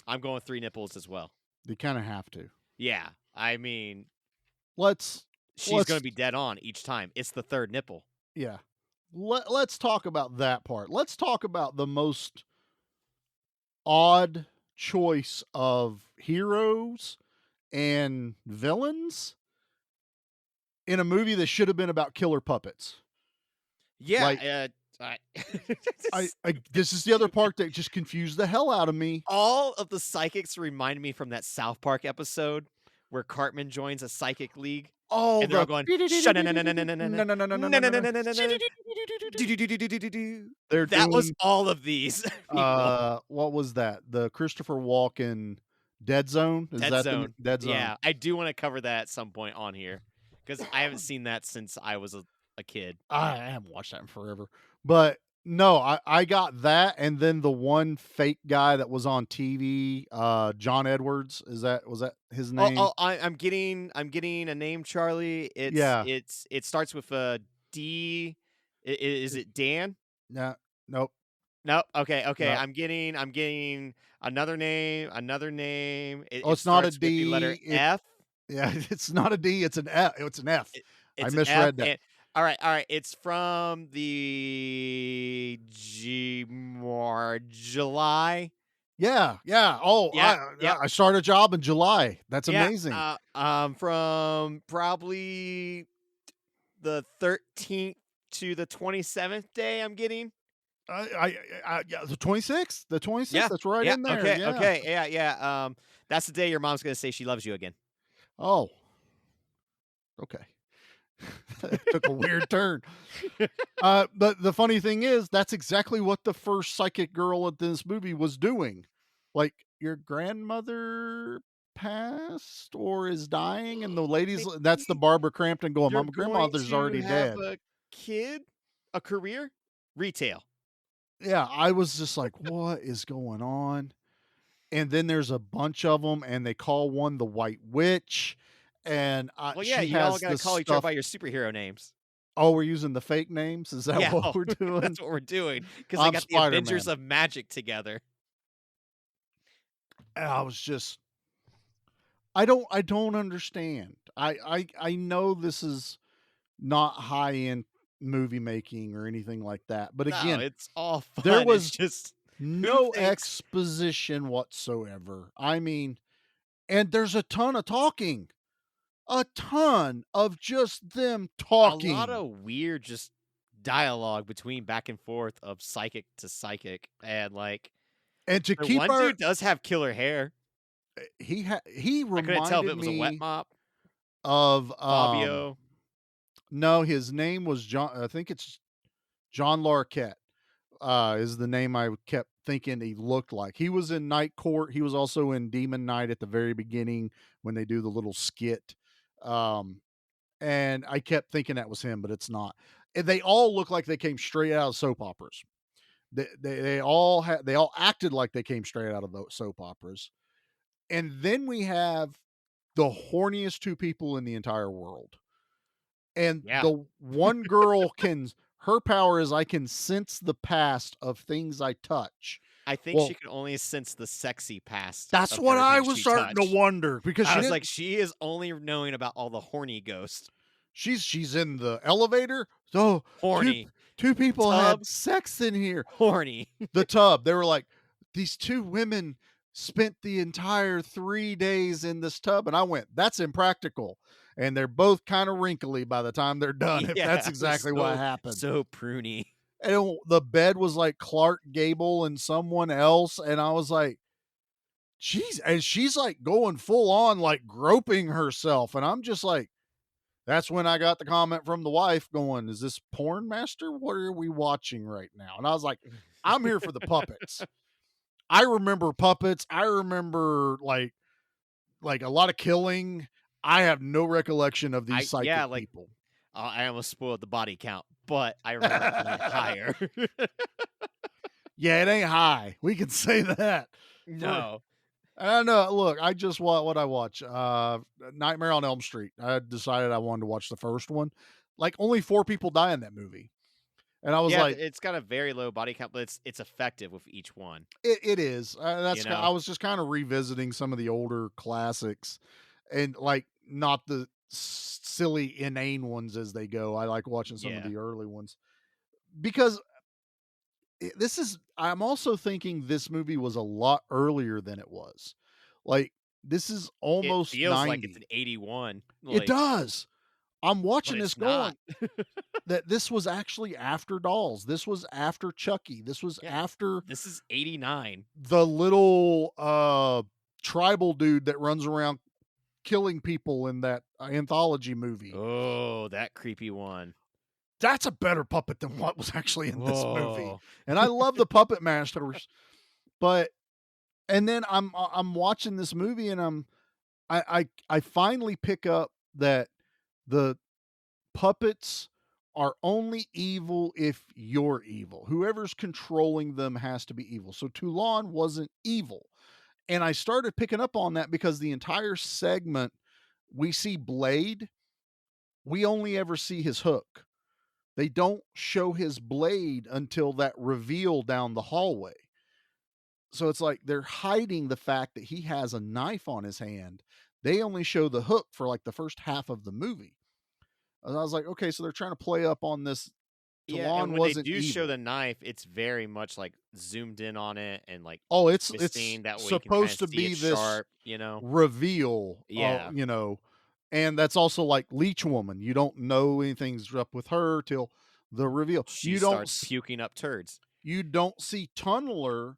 I'm going 3 nipples as well. You kind of have to. Yeah. I mean, she's going to be dead on each time. It's the 3rd nipple. Yeah. Let's talk about that part. Let's talk about the most odd choice of heroes and villains in a movie that should have been about killer puppets. Yeah. This is the other part that just confused the hell out of me. All of the psychics remind me from that South Park episode where Cartman joins a psychic league. Oh, And they're all the going, no, no, no, no, no, no, no, no. They're that was doing all of these people. what was that? The Christopher Walken Dead Zone? Is Dead that the Zone. Dead Zone? Yeah, I do want to cover that at some point on here because I haven't seen that since I was a kid. I haven't watched that in forever. But no, I got that, and then the one fake guy that was on TV, John Edwards. Was that his name? I'm getting a name, Charlie. Yeah. It starts with a D. Is it Dan? Yeah. Nope. No. Okay. No. I'm getting another name. Oh, It it's not a starts with the letter D. F. Yeah, it's not a D. It's an F. It's an F. I It's an F. misread that. And, all right. It's from the July. Yeah. Oh, Yeah. I started a job in July. That's Yeah. amazing. From probably the 13th to the 27th day. I'm getting. Yeah, the 26th. The 26th. Yeah. That's right Yeah. in there. Okay. Yeah. Okay. Yeah. That's the day your mom's gonna say she loves you again. Oh. Okay. It took a weird turn. But the funny thing is, that's exactly what the first psychic girl at this movie was doing. Like, your grandmother passed or is dying, and the ladies, that's the Barbara Crampton going, You're my going grandmother's to already have dead. a kid, a career, retail. Yeah, I was just like, what is going on? And then there's a bunch of them, and they call one the White Witch. And Well, yeah, she you all has gotta this call each other stuff. by your superhero names. Oh, we're using the fake names? Is that Yeah, what we're doing? that's what we're doing because they I'm got the Spider-Man. Avengers of Magic together. And I was just, I don't understand. I know this is not high end movie making or anything like that, but No, again, it's all fun. there It's was just no thinks- exposition whatsoever. I mean, and there's a ton of talking, a ton of just them talking. a lot of weird just dialogue between back and forth of psychic to psychic, and like and to the keep one our dude does have killer hair. he I couldn't tell if reminded it was a wet me mop. of Fabio. no, his name was John. I think it's John Larroquette. Is the name I kept thinking he looked like. He was in Night Court. He was also in Demon Knight at the very beginning when they do the little skit. And I kept thinking that was him, but it's not. And they all look like they came straight out of soap operas. They all acted like they came straight out of the soap operas. And then we have the horniest two people in the entire world. And Yeah. the one girl her power is I can sense the past of things I touch. I think Well, she could only sense the sexy past. That's of what I everything was she starting touched. to wonder because I she was didn't, like, she is only knowing about all the horny ghosts. she's in the elevator. So Horny. two people Tub. had sex in here. Horny. The tub. They were like, these two women spent the entire 3 days in this tub, and I went, that's impractical. And they're both kind of wrinkly by the time they're done. If that's exactly what happened. So pruny. And the bed was like Clark Gable and someone else, and I was like, "Jeez!" And she's like going full on, like groping herself, and I'm just like, that's when I got the comment from the wife going, "Is this porn, master? What are we watching right now?" And I was like, "I'm here for the puppets. I remember puppets. I remember like a lot of killing. I have no recollection of these psychic people." I almost spoiled the body count, but I remember it being higher. Yeah, it ain't high. We can say that. No. I don't know. Look, I just what I watch. Nightmare on Elm Street. I decided I wanted to watch the first one. Like only 4 people die in that movie, and I was Yeah, like, it's got a very low body count, but it's effective with each one. it is. That's You know? I was just kind of revisiting some of the older classics, and like not the silly inane ones as they go. I like watching some of Yeah. the early ones because I'm also thinking this movie was a lot earlier than it was. Like this is almost It feels 90. like it's an 81. It does. I'm watching but this it's not. going that this was actually after Dolls. This was after Chucky. This was Yeah. after This is 89. the little tribal dude that runs around killing people in that anthology movie. Oh, that creepy one. That's a better puppet than what was actually in this movie. Whoa. And I love the puppet masters, but and then I'm watching this movie and I finally pick up that the puppets are only evil if you're evil. Whoever's controlling them has to be evil. So Toulon wasn't evil. And I started picking up on that because the entire segment we see Blade, we only ever see his hook. They don't show his blade until that reveal down the hallway. So it's like they're hiding the fact that he has a knife on his hand. They only show the hook for like the first half of the movie. And I was like, okay, so they're trying to play up on this. Yeah, and Talon when they wasn't do show evil. the knife, it's very much like zoomed in on it and like Oh, it's twisting that way you can kind supposed of to see be it this sharp, you know? reveal, Yeah. and that's also like Leech Woman. You don't know anything's up with her till the reveal. She starts puking up turds. You don't see Tunneler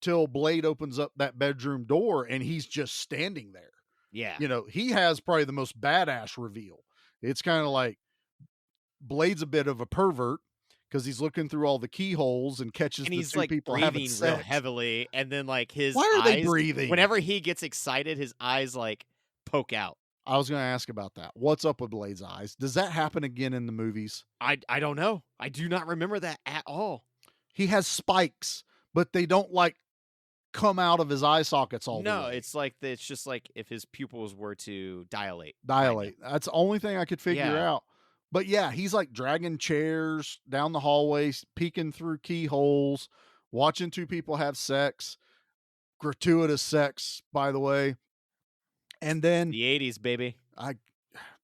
till Blade opens up that bedroom door and he's just standing there. Yeah. He has probably the most badass reveal. It's kind of like Blade's a bit of a pervert because he's looking through all the keyholes and catches And the he's two like people having breathing real sex. heavily, and then like his Why are they eyes, breathing? whenever he gets excited, his eyes like poke out. I was going to ask about that. What's up with Blade's eyes? Does that happen again in the movies? I don't know. I do not remember that at all. He has spikes, but they don't like come out of his eye sockets all the No, way. it's just like if his pupils were to dilate. Dilate. That's the only thing I could figure Yeah. out. But yeah, he's like dragging chairs down the hallways, peeking through keyholes, watching two people have sex, gratuitous sex, by the way. And then The 80s, baby.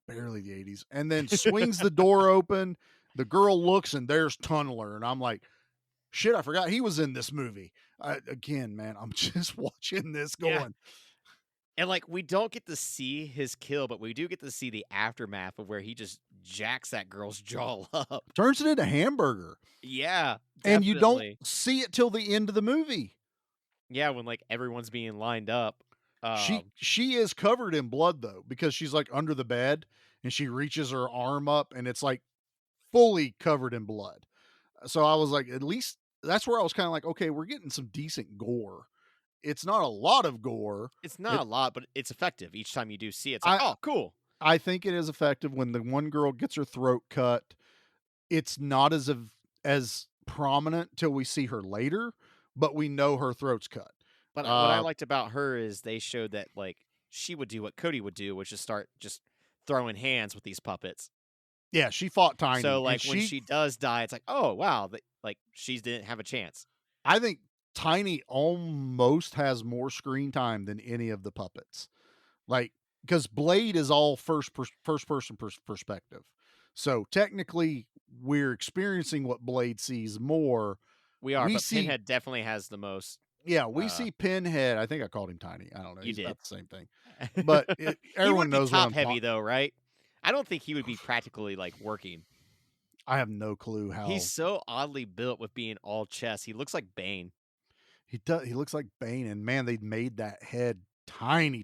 barely the 80s. And then swings the door open. The girl looks and there's Tunneler. And I'm like, shit, I forgot he was in this movie. Again, man, I'm just watching this going. Yeah. And like we don't get to see his kill, but we do get to see the aftermath of where he just jacks that girl's jaw up. Turns it into hamburger. Yeah. And you don't definitely. see it till the end of the movie. Yeah, when like everyone's being lined up. She is covered in blood though, because she's like under the bed and she reaches her arm up and it's like fully covered in blood. So I was like, at least that's where I was kind of like, okay, we're getting some decent gore. It's not a lot of gore. It's not a lot, but it's effective each time you do see it. It's like, oh, cool. I think it is effective when the one girl gets her throat cut. It's not as prominent till we see her later, but we know her throat's cut. But what I liked about her is they showed that like she would do what Cody would do, which is start just throwing hands with these puppets. Yeah, she fought Tiny. So like when she does die, it's like, oh wow, like she didn't have a chance. I think Tiny almost has more screen time than any of the puppets. Like, because Blade is all first person perspective. So technically, we're experiencing what Blade sees more. We are, but Pinhead definitely has the most. Yeah, we see Pinhead. I think I called him Tiny. I don't know. You He's did. about the same thing. But everyone knows top what I'm heavy though, right? I don't think he would be practically like working. I have no clue how. He's so oddly built with being all chest. He looks like Bane. He does. He looks like Bane, and man, they made that head tiny.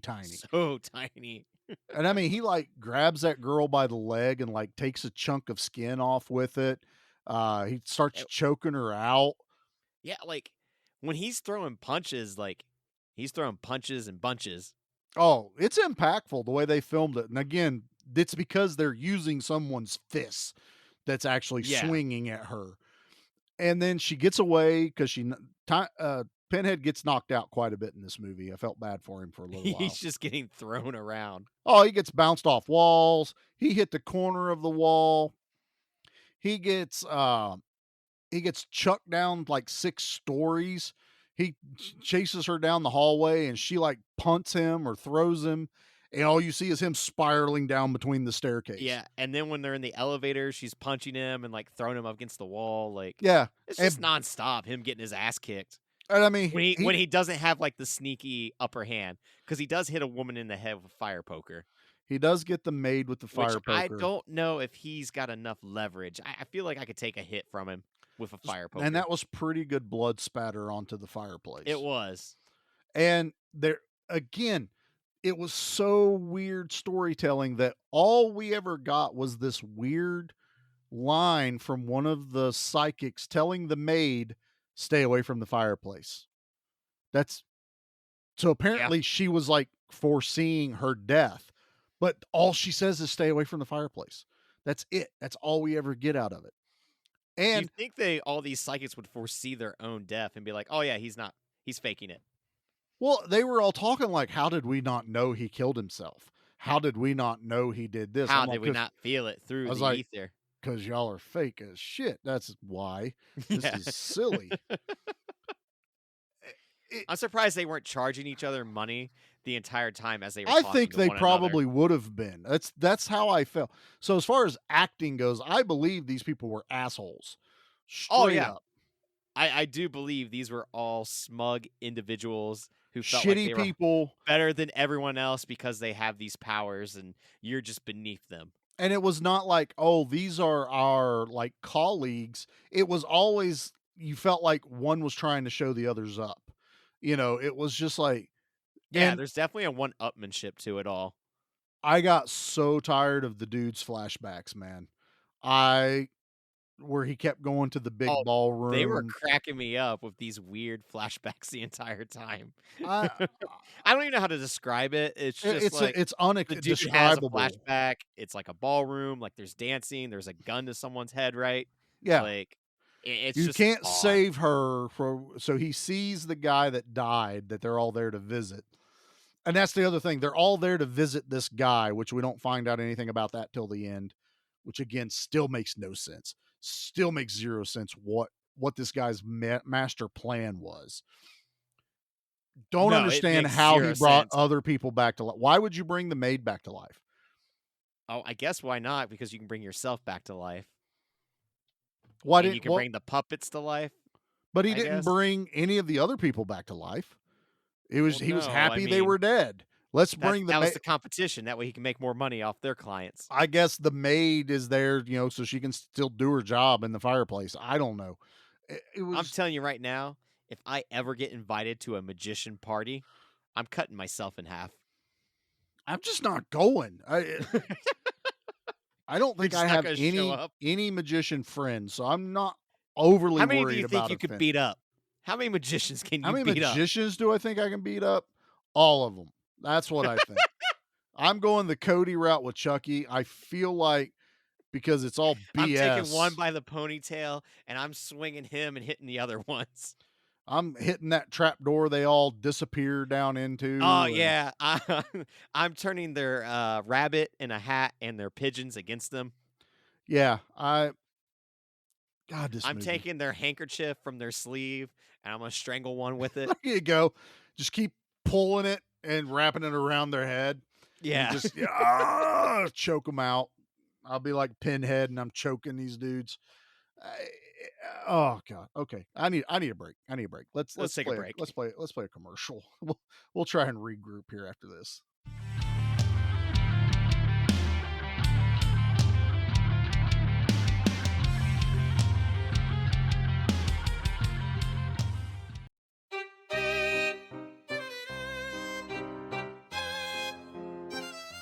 So tiny. And I mean, he like grabs that girl by the leg and like takes a chunk of skin off with it. He starts choking her out. Yeah, like when he's throwing punches, like he's throwing punches and bunches. Oh, it's impactful the way they filmed it. And again, it's because they're using someone's fists that's actually swinging at her. And then she gets away because Pinhead gets knocked out quite a bit in this movie. I felt bad for him for a little while. He's just getting thrown around. Oh, he gets bounced off walls. He hit the corner of the wall. He gets chucked down like 6 stories. He chases her down the hallway and she like punts him or throws him. And all you see is him spiraling down between the staircase. Yeah, and then when they're in the elevator, she's punching him and like throwing him up against the wall. Like, yeah, it's just nonstop. Him getting his ass kicked. And I mean, when he doesn't have like the sneaky upper hand, because he does hit a woman in the head with a fire poker. He does get the maid with the fire poker. I don't know if he's got enough leverage. I feel like I could take a hit from him with a fire poker. And that was pretty good blood spatter onto the fireplace. It was. And there again, it was so weird storytelling that all we ever got was this weird line from one of the psychics telling the maid, "Stay away from the fireplace." That's so Yeah. apparently she was like foreseeing her death, but all she says is stay away from the fireplace. That's it. That's all we ever get out of it. You And think all these psychics would foresee their own death and be like, "Oh yeah, he's faking it." well, they were all talking like, how did we not know he killed himself? How did we not know he did this? How I'm did like, we not feel it I through was the like, ether? because y'all are fake as shit. That's why. This Yeah. is silly. It, I'm surprised they weren't charging each other money the entire time as they were I talking think to they one another. probably would have been. That's how I felt. So as far as acting goes, I believe these people were assholes. Oh Straight yeah, up. I do believe these were all smug individuals who felt like Shitty they were people. better than everyone else because they have these powers and you're just beneath them. And it was not like, oh, these are our like colleagues. It was always you felt like one was trying to show the others up. It was just like Yeah, and there's definitely a one-upmanship to it all. I got so tired of the dude's flashbacks, man. I where he kept going to the big Oh, they were ballroom. cracking me up with these weird flashbacks the entire time. I I don't even know how to describe it. It's just like it's the dude has a indescribable. flashback. It's like a ballroom. Like there's dancing. There's a gun to someone's head. Right? Yeah. Like it's You just can't odd. save her so he sees the guy that died that they're all there to visit. And that's the other thing. They're all there to visit this guy, which we don't find out anything about that till the end, which again still makes no sense. Still makes zero sense what this guy's master plan was. Don't No, it understand makes how he zero brought sense. other people back to life. Why would you bring the maid back to life? Oh, I guess why not? Because you can bring yourself back to life, Why and you didn't can well, bring the puppets to life. but he I didn't guess. bring any of the other people back to life. Well, He was no, I happy they mean were dead. Let's that bring the that was maid. the competition. That way he can make more money off their clients. I guess the maid is there, so she can still do her job in the fireplace. I don't know. It I'm was telling you right now, if I ever get invited to a magician party, I'm cutting myself in half. I'm just not going. I don't You're think I just not have gonna show any up. magician friends, so I'm not overly How many do worried you think about you could offense. beat up? How many magicians can How you many beat up? magicians do I think I can beat up? All of them. That's what I think. I'm going the Cody route with Chucky. I feel like because it's all I'm taking BS. one by the ponytail and I'm swinging him and hitting the other ones. I'm hitting that trap door they all disappear down into. Oh and- yeah, I'm turning their rabbit in a hat and their pigeons against them. Yeah. God, this I'm movie. taking their handkerchief from their sleeve and I'm gonna strangle one with it. There you go. Just keep pulling it and wrapping it around their head. Yeah, And just choke them out. I'll be like Pinhead, and I'm choking these dudes. Oh God. Okay. I need a break. Let's take a play break. Let's play a commercial. We'll try and regroup here after this.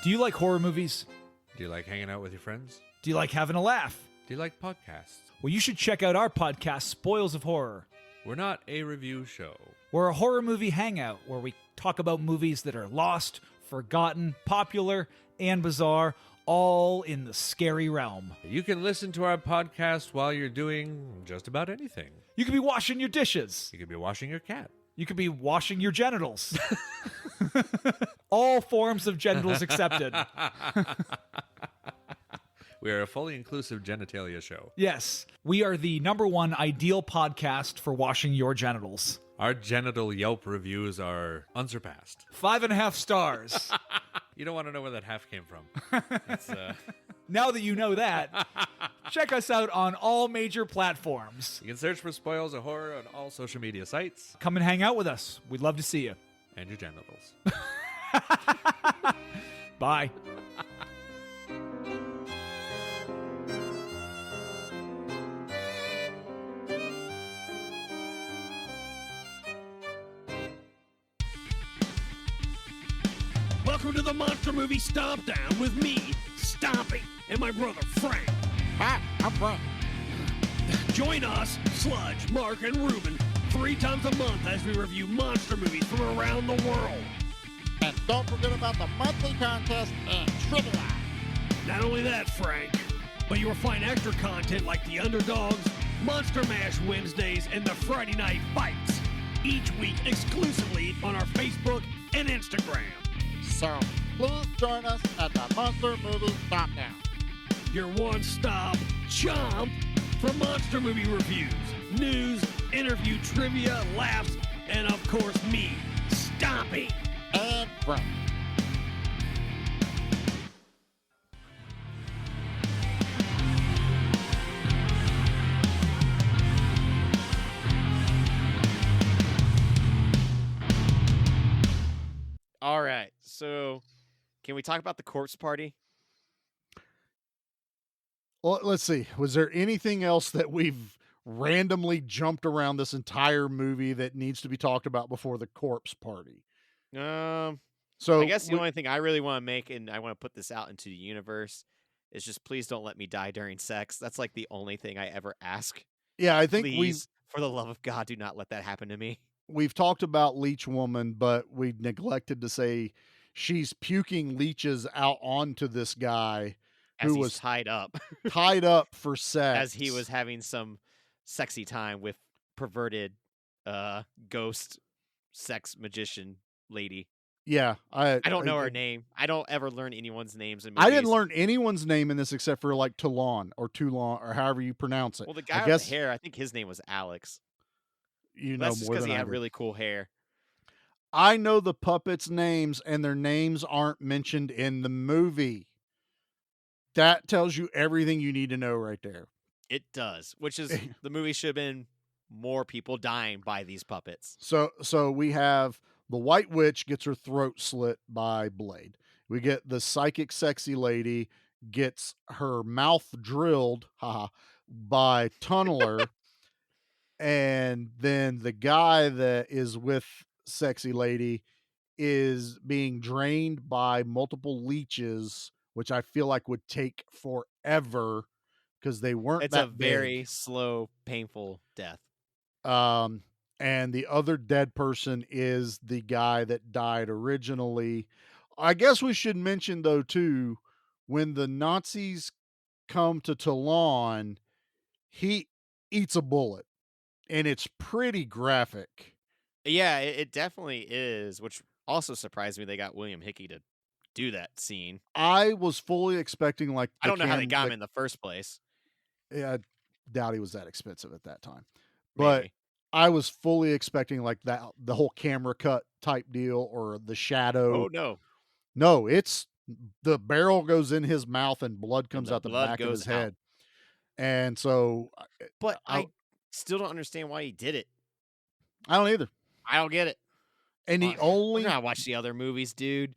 Do you like horror movies? Do you like hanging out with your friends? Do you like having a laugh? Do you like podcasts? Well, you should check out our podcast, Spoils of Horror. We're not a review show. We're a horror movie hangout where we talk about movies that are lost, forgotten, popular, and bizarre, all in the scary realm. You can listen to our podcast while you're doing just about anything. You could be washing your dishes. You could be washing your cat. You could be washing your genitals. All forms of genitals accepted. We are a fully inclusive genitalia show. Yes, we are the #1 ideal podcast for washing your genitals. Our genital Yelp reviews are unsurpassed. 5.5 stars. You don't want to know where that half came from. It's, Now that you know that, check us out on all major platforms. you can search for Spoils of Horror on all social media sites Come and hang out with us. We'd love to see you. and your genitals. Bye. Welcome to the Monster Movie Stomp Down with me, Stompy, and my brother Frank. Hi, I'm Frank. Join us, Sludge, Mark, and Ruben 3 times a month as we review monster movies from around the world. And don't forget about the monthly contest and trivia. Not only that, Frank, but you will find extra content like the Underdogs, Monster Mash Wednesdays, and the Friday Night Fights, each week exclusively on our Facebook and Instagram. So please join us at the Monster Movie Stomp Down. Your one-stop chomp for monster movie reviews, news, interview, trivia, laughs, and of course me, Stompy. And Frank. All right. So, can we talk about the corpse party? Well, let's see. Was there anything else that we've randomly jumped around this entire movie that needs to be talked about before the corpse party? So I So guess the only thing I really want to make, and I want to put this out into the universe, is just please don't let me die during sex. That's like the only thing I ever ask. yeah, I think Please, for the love of God, do not let that happen to me. we've talked about Leech Woman, but we neglected to say she's puking leeches out onto this guy As who he's was tied up, tied up for sex. as he was having some sexy time with perverted ghost sex magician lady. Yeah, I don't know her name. I don't ever learn anyone's names in movies. I didn't learn anyone's name in this except for like Toulon or however you pronounce it. Well, the I guy with guess the hair, I think his name was Alex. you But know that's just more because than he I had do. really cool hair. I know the puppets' names, and their names aren't mentioned in the movie. That tells you everything you need to know right there. It does, which is the movie should have been more people dying by these puppets. So we have the White Witch gets her throat slit by Blade. We get the psychic sexy lady gets her mouth drilled, haha, by Tunneler. And then the guy that is with sexy lady is being drained by multiple leeches, which I feel like would take forever because they weren't It's a that very big. slow, painful death. And the other dead person is the guy that died originally. I guess we should mention though too, when the Nazis come to Toulon, he eats a bullet, and it's pretty graphic. Yeah, it definitely is, which also surprised me they got William Hickey to do that scene. I was fully expecting like I don't know how they got him in the first place. Yeah, I doubt he was that expensive at that time. But Maybe. I was fully expecting like that the whole camera cut type deal or the shadow. Oh no. No, it's the barrel goes in his mouth and blood comes the out the blood back of goes his out. head. And so But I I still don't understand why he did it. I don't either. I don't get it. And he only We're not watch the other movies, dude.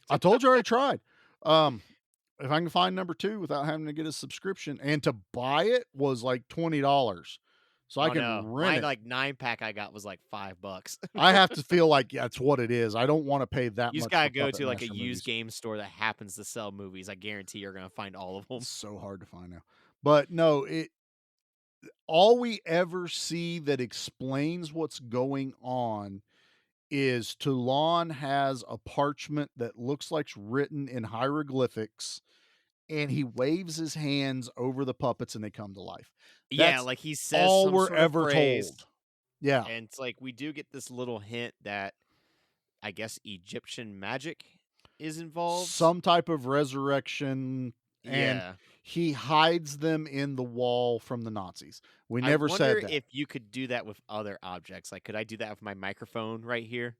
I told you I already tried. If I can find number 2 without having to get a subscription and to buy it was like $20. So I Oh, can no. rent My it. like 9-pack I got was like $5. I have to feel like that's what it is. I don't want to pay that You much. just gotta for go Puppet to like a Master used movies. game store that happens to sell movies. I guarantee you're gonna find all of them. It's so hard to find now. But no, all we ever see that explains what's going on is Toulon has a parchment that looks like it's written in hieroglyphics, and he waves his hands over the puppets and they come to life. Yeah, That's like he says all some we're sort of ever phrase, told. Yeah. and it's like we do get this little hint that I guess Egyptian magic is involved. Some type of resurrection, and Yeah. he hides them in the wall from the Nazis. We I never wonder said that. if you could do that with other objects. Like, could I do that with my microphone right here,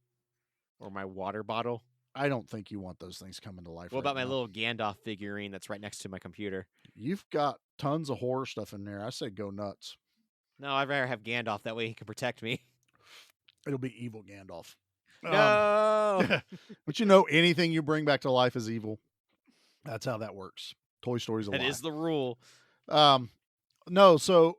or my water bottle? I don't think you want those things coming to life. What right about my now. little Gandalf figurine that's right next to my computer? You've got tons of horror stuff in there. I say go nuts. No, I'd rather have Gandalf. That way he can protect me. It'll be evil Gandalf. No. But you know, anything you bring back to life is evil. That's how that works. Toy Story's a That lie. is the rule. No, so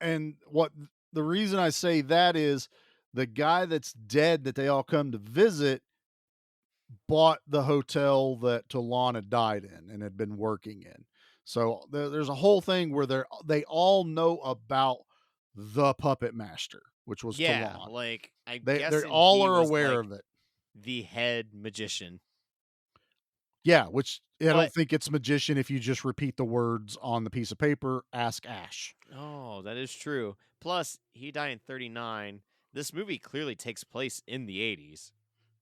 and what the reason I say that is the guy that's dead that they all come to visit bought the hotel that Talon had died in and had been working in. So there's a whole thing where they all know about the puppet master, which was Yeah, Talon. like I'm They guessing all he are was aware like of it. the head magician. Yeah, which I But don't think it's magician if you just repeat the words on the piece of paper. Ask Ash. oh, that is true. Plus, he died in 39. This movie clearly takes place in the 80s.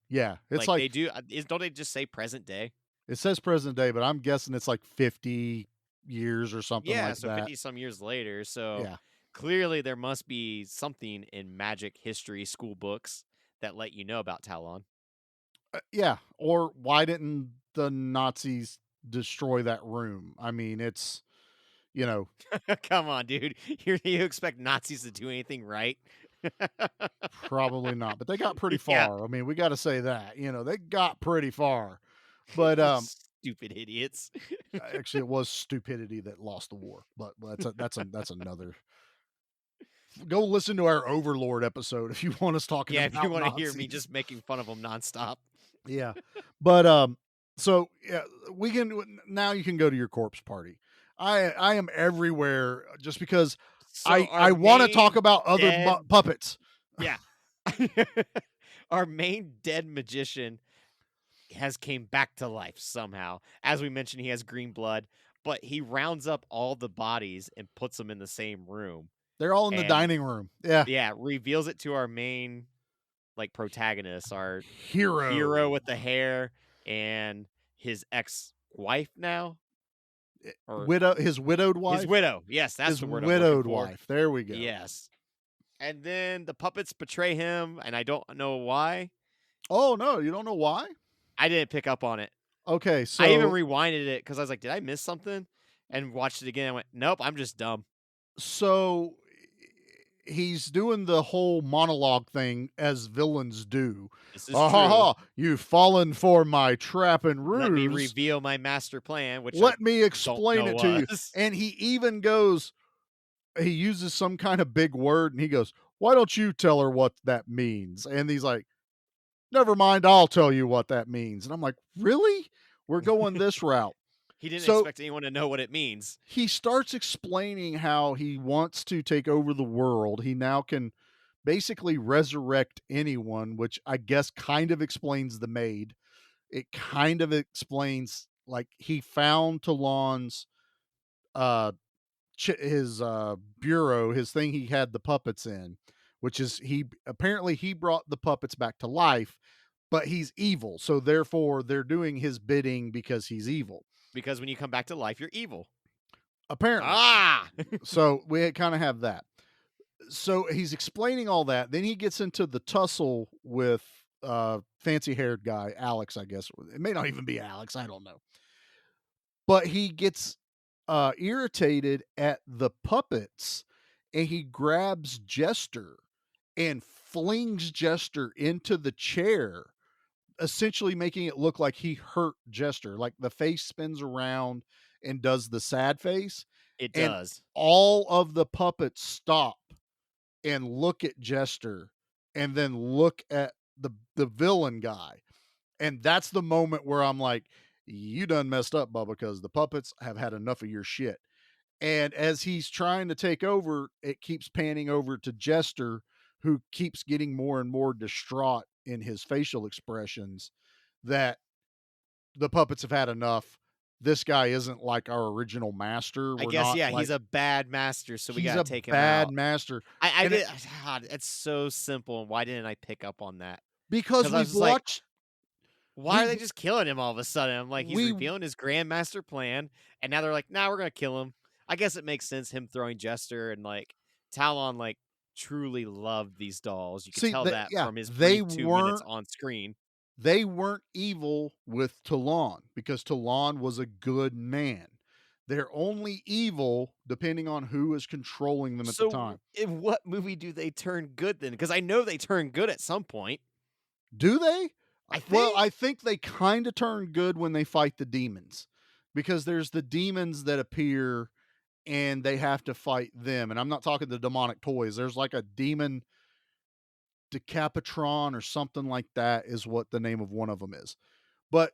Yeah, it's Like they like do don't they just say present day? it says present day, but I'm guessing it's like 50 years or something Yeah, like so that. 50 some years later. So Yeah. clearly there must be something in magic history school books that let you know about Talon. Yeah, or why didn't the Nazis destroy that room? I mean, it's, you know, Come on, dude. You expect Nazis to do anything right? probably not, but they got pretty Yeah. far. I mean, we got to say that, they got pretty far. But Stupid idiots. actually it was stupidity that lost the war. But that's another. Go listen to our Overlord episode if you want us talking Yeah, if you about want to hear me Nazis. just making fun of them nonstop. Yeah. But so yeah, we can now you can go to your corpse party. I am everywhere just because So our I want to talk main about other dead puppets. yeah. Our main dead magician has came back to life somehow. As we mentioned, he has green blood, but he rounds up all the bodies and puts them in the same room. They're all in the And dining room. Yeah. yeah, reveals it to our main like protagonist, our hero Hero. with the hair and his ex-wife now or His widowed his wife. widow. Yes, that's His the word I'm looking widowed for. wife. There we go. Yes. And then the puppets betray him, and I don't know why. Oh no, you don't know why? I didn't pick up on it. Okay, I even so rewinded it because I was like, did I miss something? And watched it again. I went, nope, I'm just dumb. so he's doing the whole monologue thing as villains do. This is Ah ha true. ha! You've fallen for my trap and Let me ruse. reveal my master plan, which I Let me don't explain know it to you. was. And he even goes, he uses some kind of big word and he goes, why don't you tell her what that means? And he's like, never mind, I'll tell you what that means. And I'm like, really? We're going this route. He didn't So expect anyone to know what it means. he starts explaining how he wants to take over the world. He now can basically resurrect anyone, which I guess kind of explains the maid. It kind of explains like he found Talon's uh his bureau, his thing he had the puppets in, which is he brought the puppets back to life, but he's evil. So therefore they're doing his bidding because he's evil. Because when you come back to life, you're evil. Apparently. Ah! So we kind of have that. So he's explaining all that. Then he gets into the tussle with fancy haired guy, Alex, I guess. It may not even be Alex, I don't know. But he gets irritated at the puppets and he grabs Jester and flings Jester into the chair, essentially making it look like he hurt Jester. Like the face spins around and does the sad face. It And does. all of the puppets stop and look at Jester and then look at the villain guy. And that's the moment where I'm like, you done messed up, Bubba, because the puppets have had enough of your shit. And as he's trying to take over, it keeps panning over to Jester, who keeps getting more and more distraught in his facial expressions that the puppets have had enough. This guy isn't like our original master. I We're guess, not yeah, like he's a bad master, so we he's gotta a take him bad out. master. I And did. God, it's so simple. And why didn't I pick up on that? because Because I was we've just like, watched why are we've they just killing him all of a sudden? I'm like, he's we revealing his grandmaster plan, and now they're like, nah, we're gonna kill him. I guess it makes sense him throwing Jester and like Talon like truly loved these dolls. You could see tell that that yeah, from his brief 2 minutes on screen. they weren't evil with Talon because Talon was a good man. They're only evil depending on who is controlling them at the So time. in what movie do they turn good then? Because I know they turn good at some point. Do they? I Well, think. I think they kind of turn good when they fight the demons because there's the demons that appear and they have to fight them. And I'm not talking the demonic toys. There's like a demon Decapitron or something like that is what the name of one of them is. But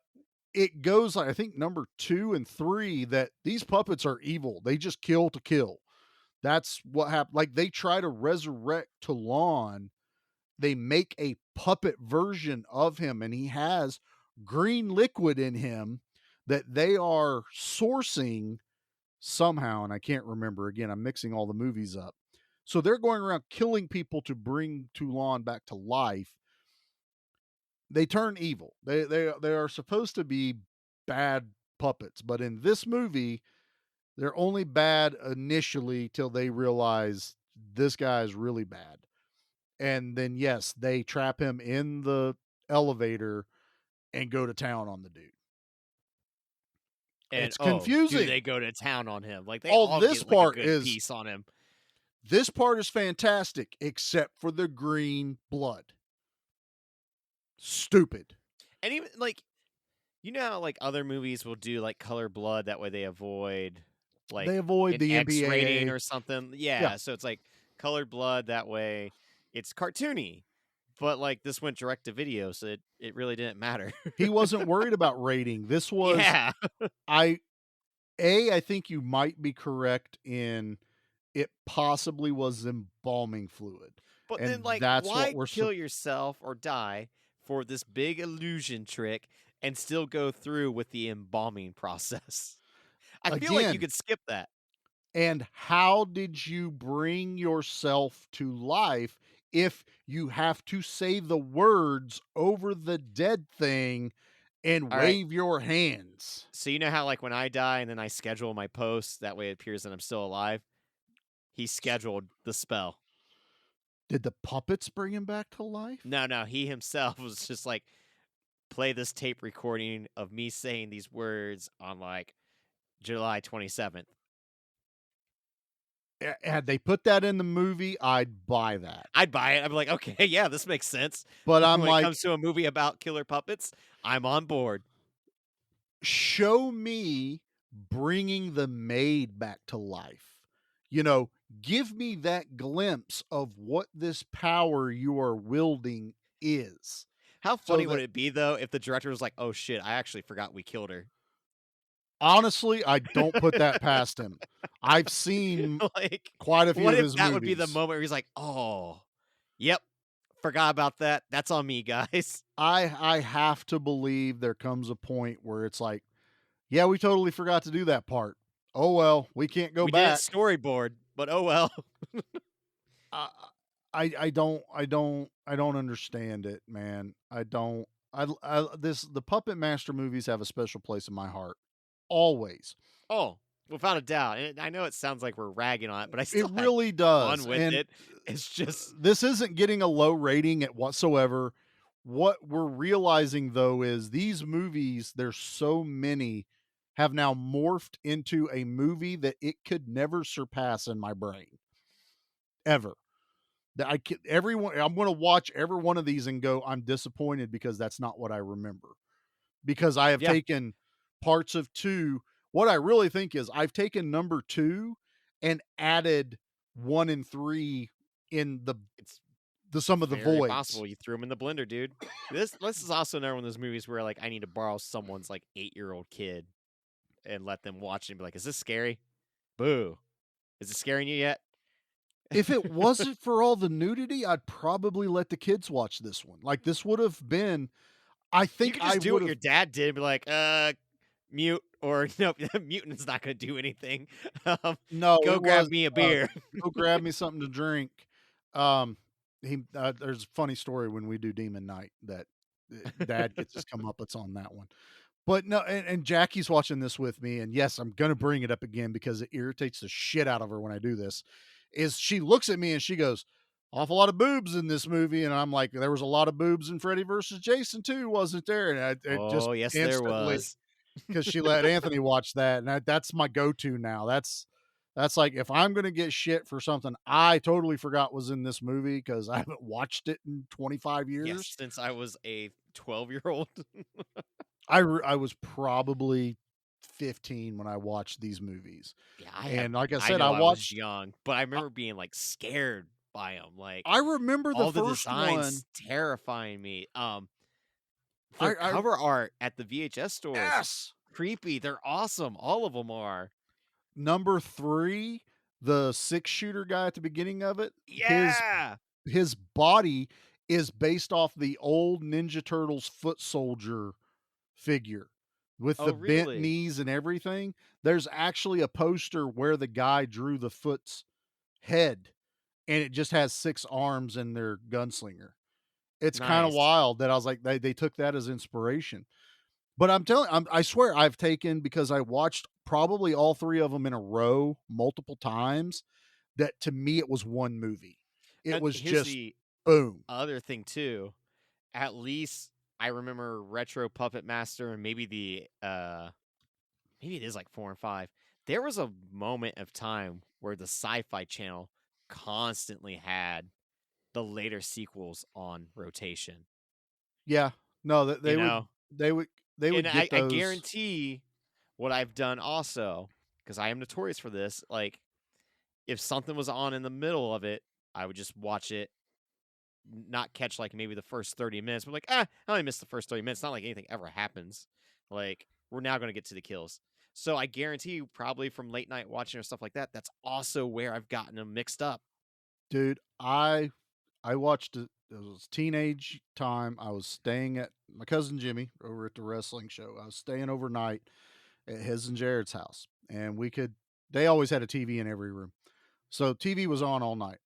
it goes like I think number 2 and 3 that these puppets are evil. They just kill to kill. That's what happened. Like they try to resurrect Toulon. They make a puppet version of him, and he has green liquid in him that they are sourcing somehow. And I can't remember. Again, I'm mixing all the movies up. So they're going around killing people to bring Toulon back to life. They turn evil. They are supposed to be bad puppets, but in this movie, they're only bad initially till they realize this guy is really bad. And then yes, they trap him in the elevator and go to town on the dude. And It's do confusing. they go to town on him? Like they All all this get like a part good is piece on him. this part is fantastic, except for the green blood. Stupid. And even like you know how like other movies will do like color blood that way they avoid like They avoid an the X rating MPAA. or something. Yeah. Yeah, so it's like colored blood that way it's cartoony. But like this went direct to video, so it really didn't matter. He wasn't worried about rating. This was Yeah. I think you might be correct in it possibly was embalming fluid. But And then like that's what why we're kill yourself or die for this big illusion trick and still go through with the embalming process? I feel like you again. could skip that. And how did you bring yourself to life if you have to say the words over the dead thing and All right. wave your hands? So you know how like when I die and then I schedule my posts, that way it appears that I'm still alive? He scheduled the spell. Did the puppets bring him back to life? No, he himself was just like play this tape recording of me saying these words on like July 27th. Had they put that in the movie, I'd buy that. I'd buy it. I'd be like, okay, yeah, this makes sense. But I'm when it like, comes to a movie about killer puppets, I'm on board. show me bringing the maid back to life. You know, give me that glimpse of what this power you are wielding is. How funny would that- it be though if the director was like, "Oh shit, I actually forgot we killed her." Honestly, I don't put that past him. I've seen Like, quite a few what of if his that movies. would be the moment where he's like, "Oh, yep, forgot about that. That's on me, guys." I have to believe there comes a point where it's like, yeah, we totally forgot to do that part. Oh well, we can't go we back. did it storyboard, but oh well. I don't understand it, man. I don't. The Puppet Master movies have a special place in my heart. Always. Oh, without a doubt. And I know it sounds like we're ragging on it, but I still It had really does. fun with And it. It's just this isn't getting a low rating at whatsoever. What we're realizing though is these movies, there's so many, have now morphed into a movie that it could never surpass in my brain. Ever. That I'm going to watch every one of these and go, I'm disappointed because that's not what I remember. Because I have Yeah. taken parts of 2. What I really think is I've taken number 2 and added 1 and 3 in it's some of the very voids. possible you threw them in the blender, dude. This is also another one of those movies where like I need to borrow someone's like 8-year-old kid and let them watch it and be like, "Is this scary? Boo! Is it scaring you yet?" If it wasn't for all the nudity, I'd probably let the kids watch this one. Like this would have been, I You think could just I do would what your have. dad did and be like, mute, or no, mutin's not going to do anything. No, Go it grab was, me a beer. Go grab me something to drink. There's a funny story when we do Demon Night that Dad gets his comeuppance on that one. But no, and Jackie's watching this with me, and yes, I'm gonna bring it up again because it irritates the shit out of her when I do this. Is she looks at me and she goes, "Awful lot of boobs in this movie," and I'm like, "There was a lot of boobs in Freddy versus Jason too, wasn't there?" And just Oh, yes, there was. because she let Anthony watch that, and that's my go-to now. That's like if I'm gonna get shit for something I totally forgot was in this movie because I haven't watched it in 25 years. Yes, since I was a 12-year-old. I was probably 15 when I watched these movies. Yeah, And like I said, know I was watched young, but I remember being like scared by them. Like I remember the all the first designs one. terrifying me. I Their cover art at the VHS stores, yes. creepy. They're awesome. All of them are. Number 3, the 6-shooter guy at the beginning of it, Yeah. his body is based off the old Ninja Turtles foot soldier figure with Oh, the bent really? knees and everything. There's actually a poster where the guy drew the foot's head, and it just has 6 arms and their gunslinger. It's kinda Nice. wild that I was like, they took that as inspiration. But I swear I've taken, because I watched probably all 3 of them in a row multiple times, that to me it was one movie. It And was here's just the boom. other thing too. At least I remember Retro Puppet Master and maybe it is like 4 and 5. There was a moment of time where the Sci-Fi Channel constantly had the later sequels on rotation. Yeah. No, that You they would know? they would they And would get I those. guarantee what I've done also, because I am notorious for this, like if something was on in the middle of it, I would just watch it, not catch like maybe the first 30 minutes. But like, I only missed the first 30 minutes. Not like anything ever happens. Like, we're now going to get to the kills. So I guarantee you, probably from late night watching or stuff like that, that's also where I've gotten them mixed up. Dude, I watched it was teenage time. I was staying at my cousin Jimmy over at the wrestling show. I was staying overnight at his and Jared's house, and they always had a TV in every room. So TV was on all night.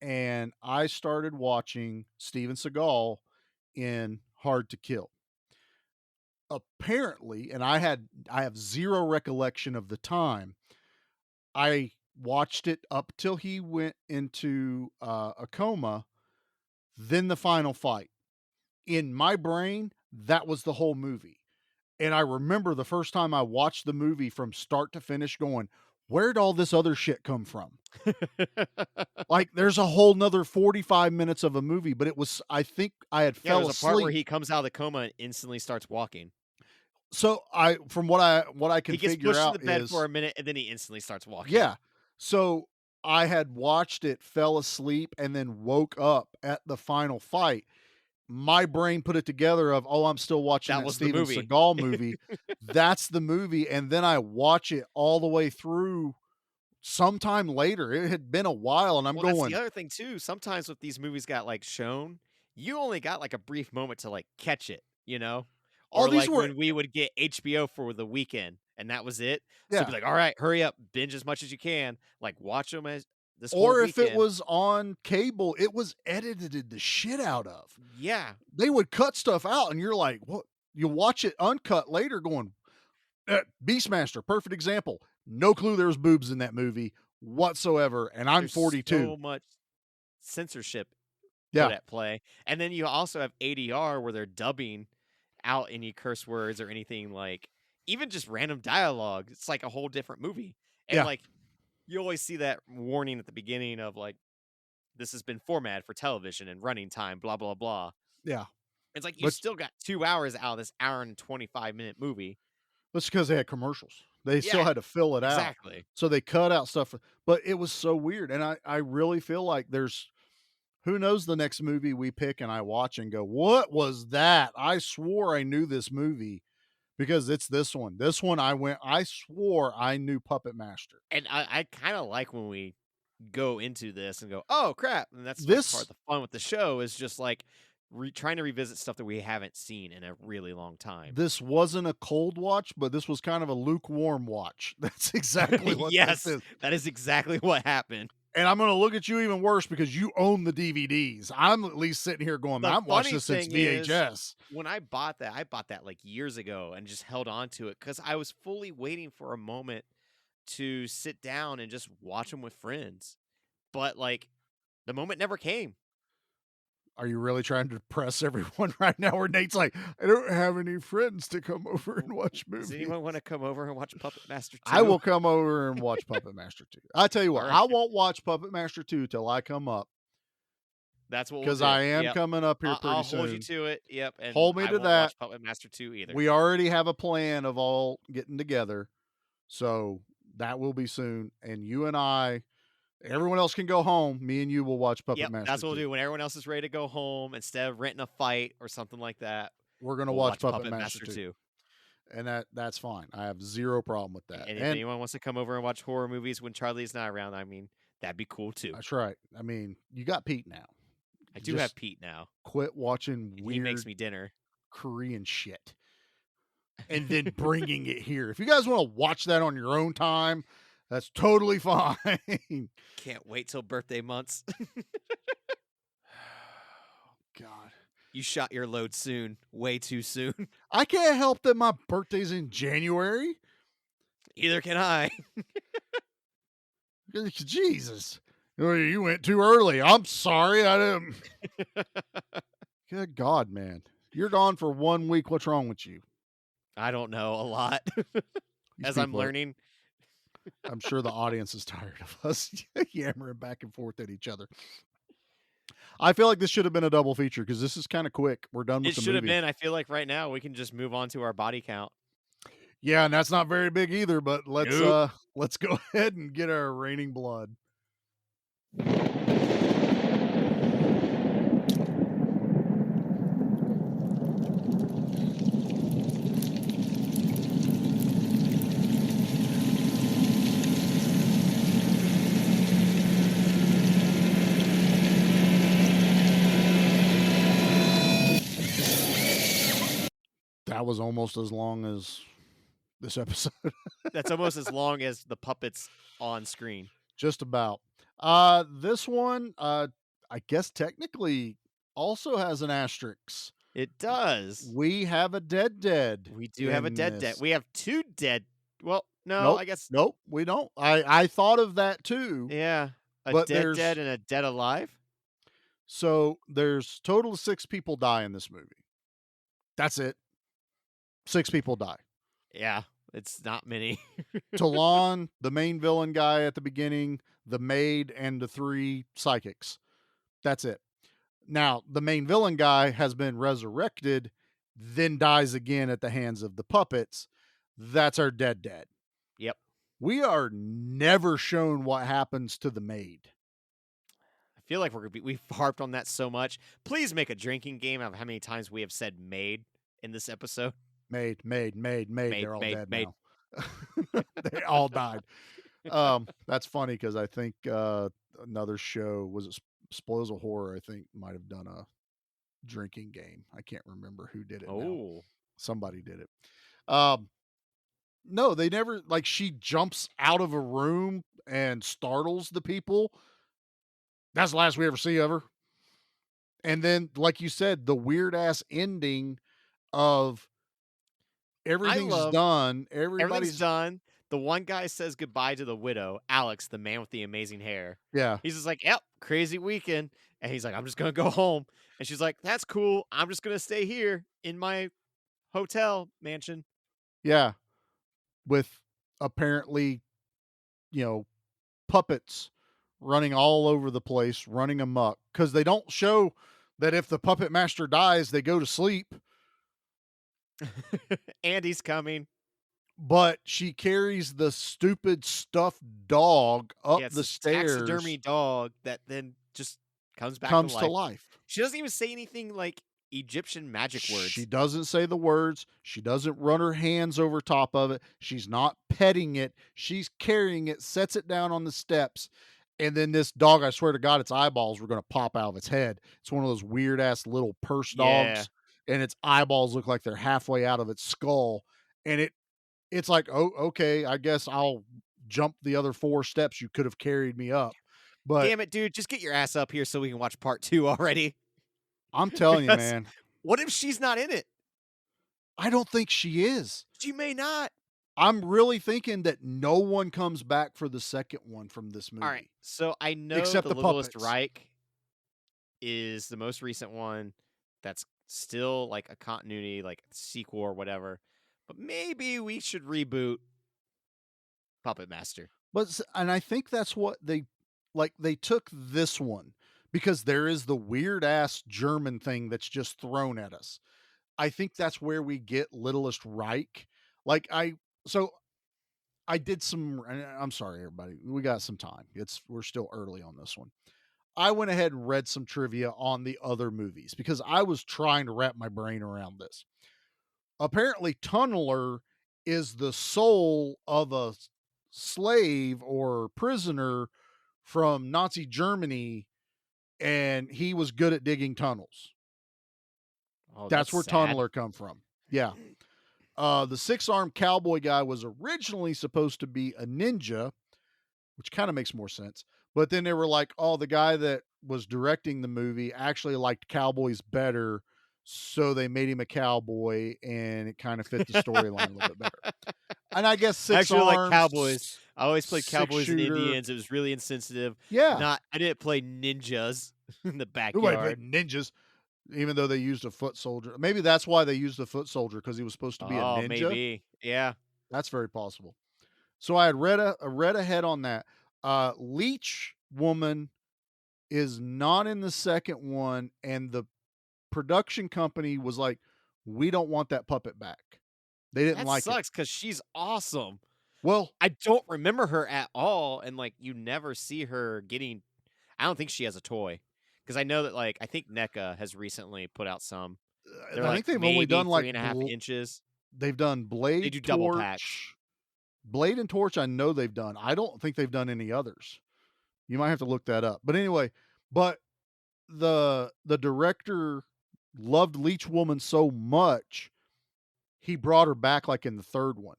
And I started watching Steven Seagal in Hard to Kill. Apparently, and I have zero recollection of the time. I watched it up till he went into a coma, then the final fight. In my brain, that was the whole movie. And I remember the first time I watched the movie from start to finish going, where'd all this other shit come from? Like, there's a whole nother 45 minutes of a movie, but I think I had Yeah, fell there's a part where asleep. he comes out of the coma and instantly starts walking. So from what I can He gets figure pushed to out the bed for is, a minute and then he instantly starts walking. yeah. So I had watched it, fell asleep, and then woke up at the final fight. My brain put it together of, oh, I'm still watching That that was the Steven movie. Seagal movie. That's the movie. And then I watch it all the way through sometime later. It had been a while, and I'm Well, that's the going, other thing too. Sometimes if these movies got like shown, you only got like a brief moment to like catch it, you know? all Or these like were, when we would get HBO for the weekend and that was it. So be yeah. like, all right, hurry up, binge as much as you can, like watch them as this whole Or if it weekend. was on cable, it was edited the shit out of. Yeah. They would cut stuff out, and you're like, what? You watch it uncut later going, Beastmaster, perfect example. No clue there was boobs in that movie whatsoever, and I'm There's 42. so much censorship put Yeah, at play. And then you also have ADR where they're dubbing out any curse words or anything like even just random dialogue. It's like a whole different movie. And yeah, like you always see that warning at the beginning of like this has been formatted for television and running time, blah blah blah. yeah. It's like you But still got 2 hours out of this hour and 25-minute movie. that's because they had commercials. They still Yeah, had to fill it out. exactly. So they cut out stuff. But it was so weird. And I really feel like who knows the next movie we pick and I watch and go, what was that? I swore I knew this movie because it's this one. This one I swore I knew Puppet Master. And I kind of like when we go into this and go, oh crap. And that's like part This of the fun with the show is just like trying to revisit stuff that we haven't seen in a really long time. this wasn't a cold watch, but this was kind of a lukewarm watch. That's exactly what Yes, this is. that is exactly what happened. And I'm going to look at you even worse because you own the DVDs. I'm at least sitting here going, The I've watched funny this since thing is, VHS. when I bought that like years ago and just held on to it because I was fully waiting for a moment to sit down and just watch them with friends. But like the moment never came. Are you really trying to depress everyone right now where Nate's like, I don't have any friends to come over and watch Does movies? anyone want to come over and watch Puppet Master 2? I will come over and watch Puppet Master 2. I tell you what, All I right. won't watch Puppet Master 2 till I come up That's what we'll because do. I am Yep. coming up here pretty I'll soon. hold you to it. Yep. And Hold me I to won't that. watch Puppet Master 2 either. We already have a plan of all getting together. So that will be soon. And you and I Everyone else can go home. Me and you will watch Puppet Yep, Master that's what we'll 2. do. When everyone else is ready to go home, instead of renting a fight or something like that, We're gonna we'll watch watch Puppet Puppet Master Master 2. 2. And that's fine. I have zero problem with that. And if And anyone wants to come over and watch horror movies when Charlie's not around, I mean, that'd be cool too. that's right. I mean, you got Pete now. I do Just have Pete now. quit watching And he makes weird me dinner. Korean shit and then bringing it here. If you guys want to watch that on your own time, that's totally fine. Can't wait till birthday months. God. You shot your load soon. Way too soon. I can't help that my birthday's in January. Either can I. Jesus. You went too early. I'm sorry. I didn't. Good God, man. You're gone for 1 week. What's wrong with you? I don't know a lot. As I'm people are- learning. I'm sure the audience is tired of us yammering back and forth at each other. I feel like this should have been a double feature because this is kind of quick. We're done with It the should have movie. been. I feel like right now we can just move on to our body count. Yeah, and that's not very big either, but let's Nope. let's go ahead and get our raining blood. That was almost as long as this episode. That's almost as long as the puppets on screen. Just about. This one, I guess technically also has an asterisk. It does. We have a dead. We do have a in dead. this. We have 2 dead. Well, no, Nope. I guess. Nope, we don't. I thought of that too. Yeah. A But dead there's- dead and a dead alive. So there's total of 6 people die in this movie. That's it. 6 people die. Yeah. It's not many. Talon, the main villain guy at the beginning, the maid, and the 3 psychics. That's it. Now, the main villain guy has been resurrected, then dies again at the hands of the puppets. That's our dead. Yep. We are never shown what happens to the maid. I feel like we've harped on that so much. Please make a drinking game of how many times we have said maid in this episode. Maid. They're all dead maid. now. They all died. That's funny because I think another show, was it Spoils of Horror, I think might have done a drinking game. I can't remember who did it now. Oh. Somebody did it. No, they never, like, she jumps out of a room and startles the people. That's the last we ever see of her. And then, like you said, the weird ass ending of everything's done. Everything's done. The one guy says goodbye to the widow, Alex, the man with the amazing hair. Yeah. He's just like, yep, crazy weekend. And he's like, I'm just going to go home. And she's like, that's cool. I'm just going to stay here in my hotel mansion. Yeah. With apparently, puppets running all over the place, running amok. Because they don't show that if the puppet master dies, they go to sleep. Andy's coming. But she carries the stupid stuffed dog up Yeah, it's the this stairs. taxidermy dog that then just comes back comes to to life. life. She doesn't even say anything like Egyptian magic words. She doesn't say the words. She doesn't run her hands over top of it. She's not petting it. She's carrying it, sets it down on the steps. And then this dog, I swear to God, its eyeballs were going to pop out of its head. It's one of those weird ass little purse dogs. And its eyeballs look like they're halfway out of its skull. And it's like, oh, okay, I guess I'll jump the other 4 steps you could have carried me up. But Damn it, dude, just get your ass up here so we can watch part 2 already. I'm telling you, Because man, what if she's not in it? I don't think she is. She may not. I'm really thinking that no one comes back for the second one from this movie. All right, so I know Except the the Littlest puppets. Reich is the most recent one that's still like a continuity, like sequel or whatever. But maybe we should reboot Puppet Master. And I think that's what they took this one because there is the weird ass German thing that's just thrown at us. I think that's where we get Littlest Reich. So I did some. I'm sorry, everybody. We got some time. We're still early on this one. I went ahead and read some trivia on the other movies because I was trying to wrap my brain around this. Apparently, Tunneler is the soul of a slave or prisoner from Nazi Germany, and he was good at digging tunnels. Oh, That's where sad. Tunneler come from. Yeah. The six-armed cowboy guy was originally supposed to be a ninja, which kind of makes more sense. But then they were like, oh, the guy that was directing the movie actually liked cowboys better, so they made him a cowboy, and it kind of fit the storyline a little bit better. And I guess I six actually like arms, cowboys. I always played cowboys and six-shooter. Indians. It was really insensitive. Yeah. I didn't play ninjas in the Nobody played backyard. ninjas, even though they used a foot soldier. Maybe that's why they used the foot soldier, because he was supposed to be a Oh, ninja. maybe. Yeah. That's very possible. So I had read ahead on that. Leech Woman is not in the second one, and the production company was like, "We don't want that puppet back." They didn't That like it. sucks because she's awesome. Well, I don't remember her at all, and like you never see her getting. I don't think she has a toy because I know that I think NECA has recently put out some. They're I like think they've maybe only done like 3.5 inches. they've done They Blade, do double packs. Torch, Blade and Torch. I know they've done. I don't think they've done any others. You might have to look that up. But anyway, but the director loved Leech Woman so much, he brought her back like in the third one.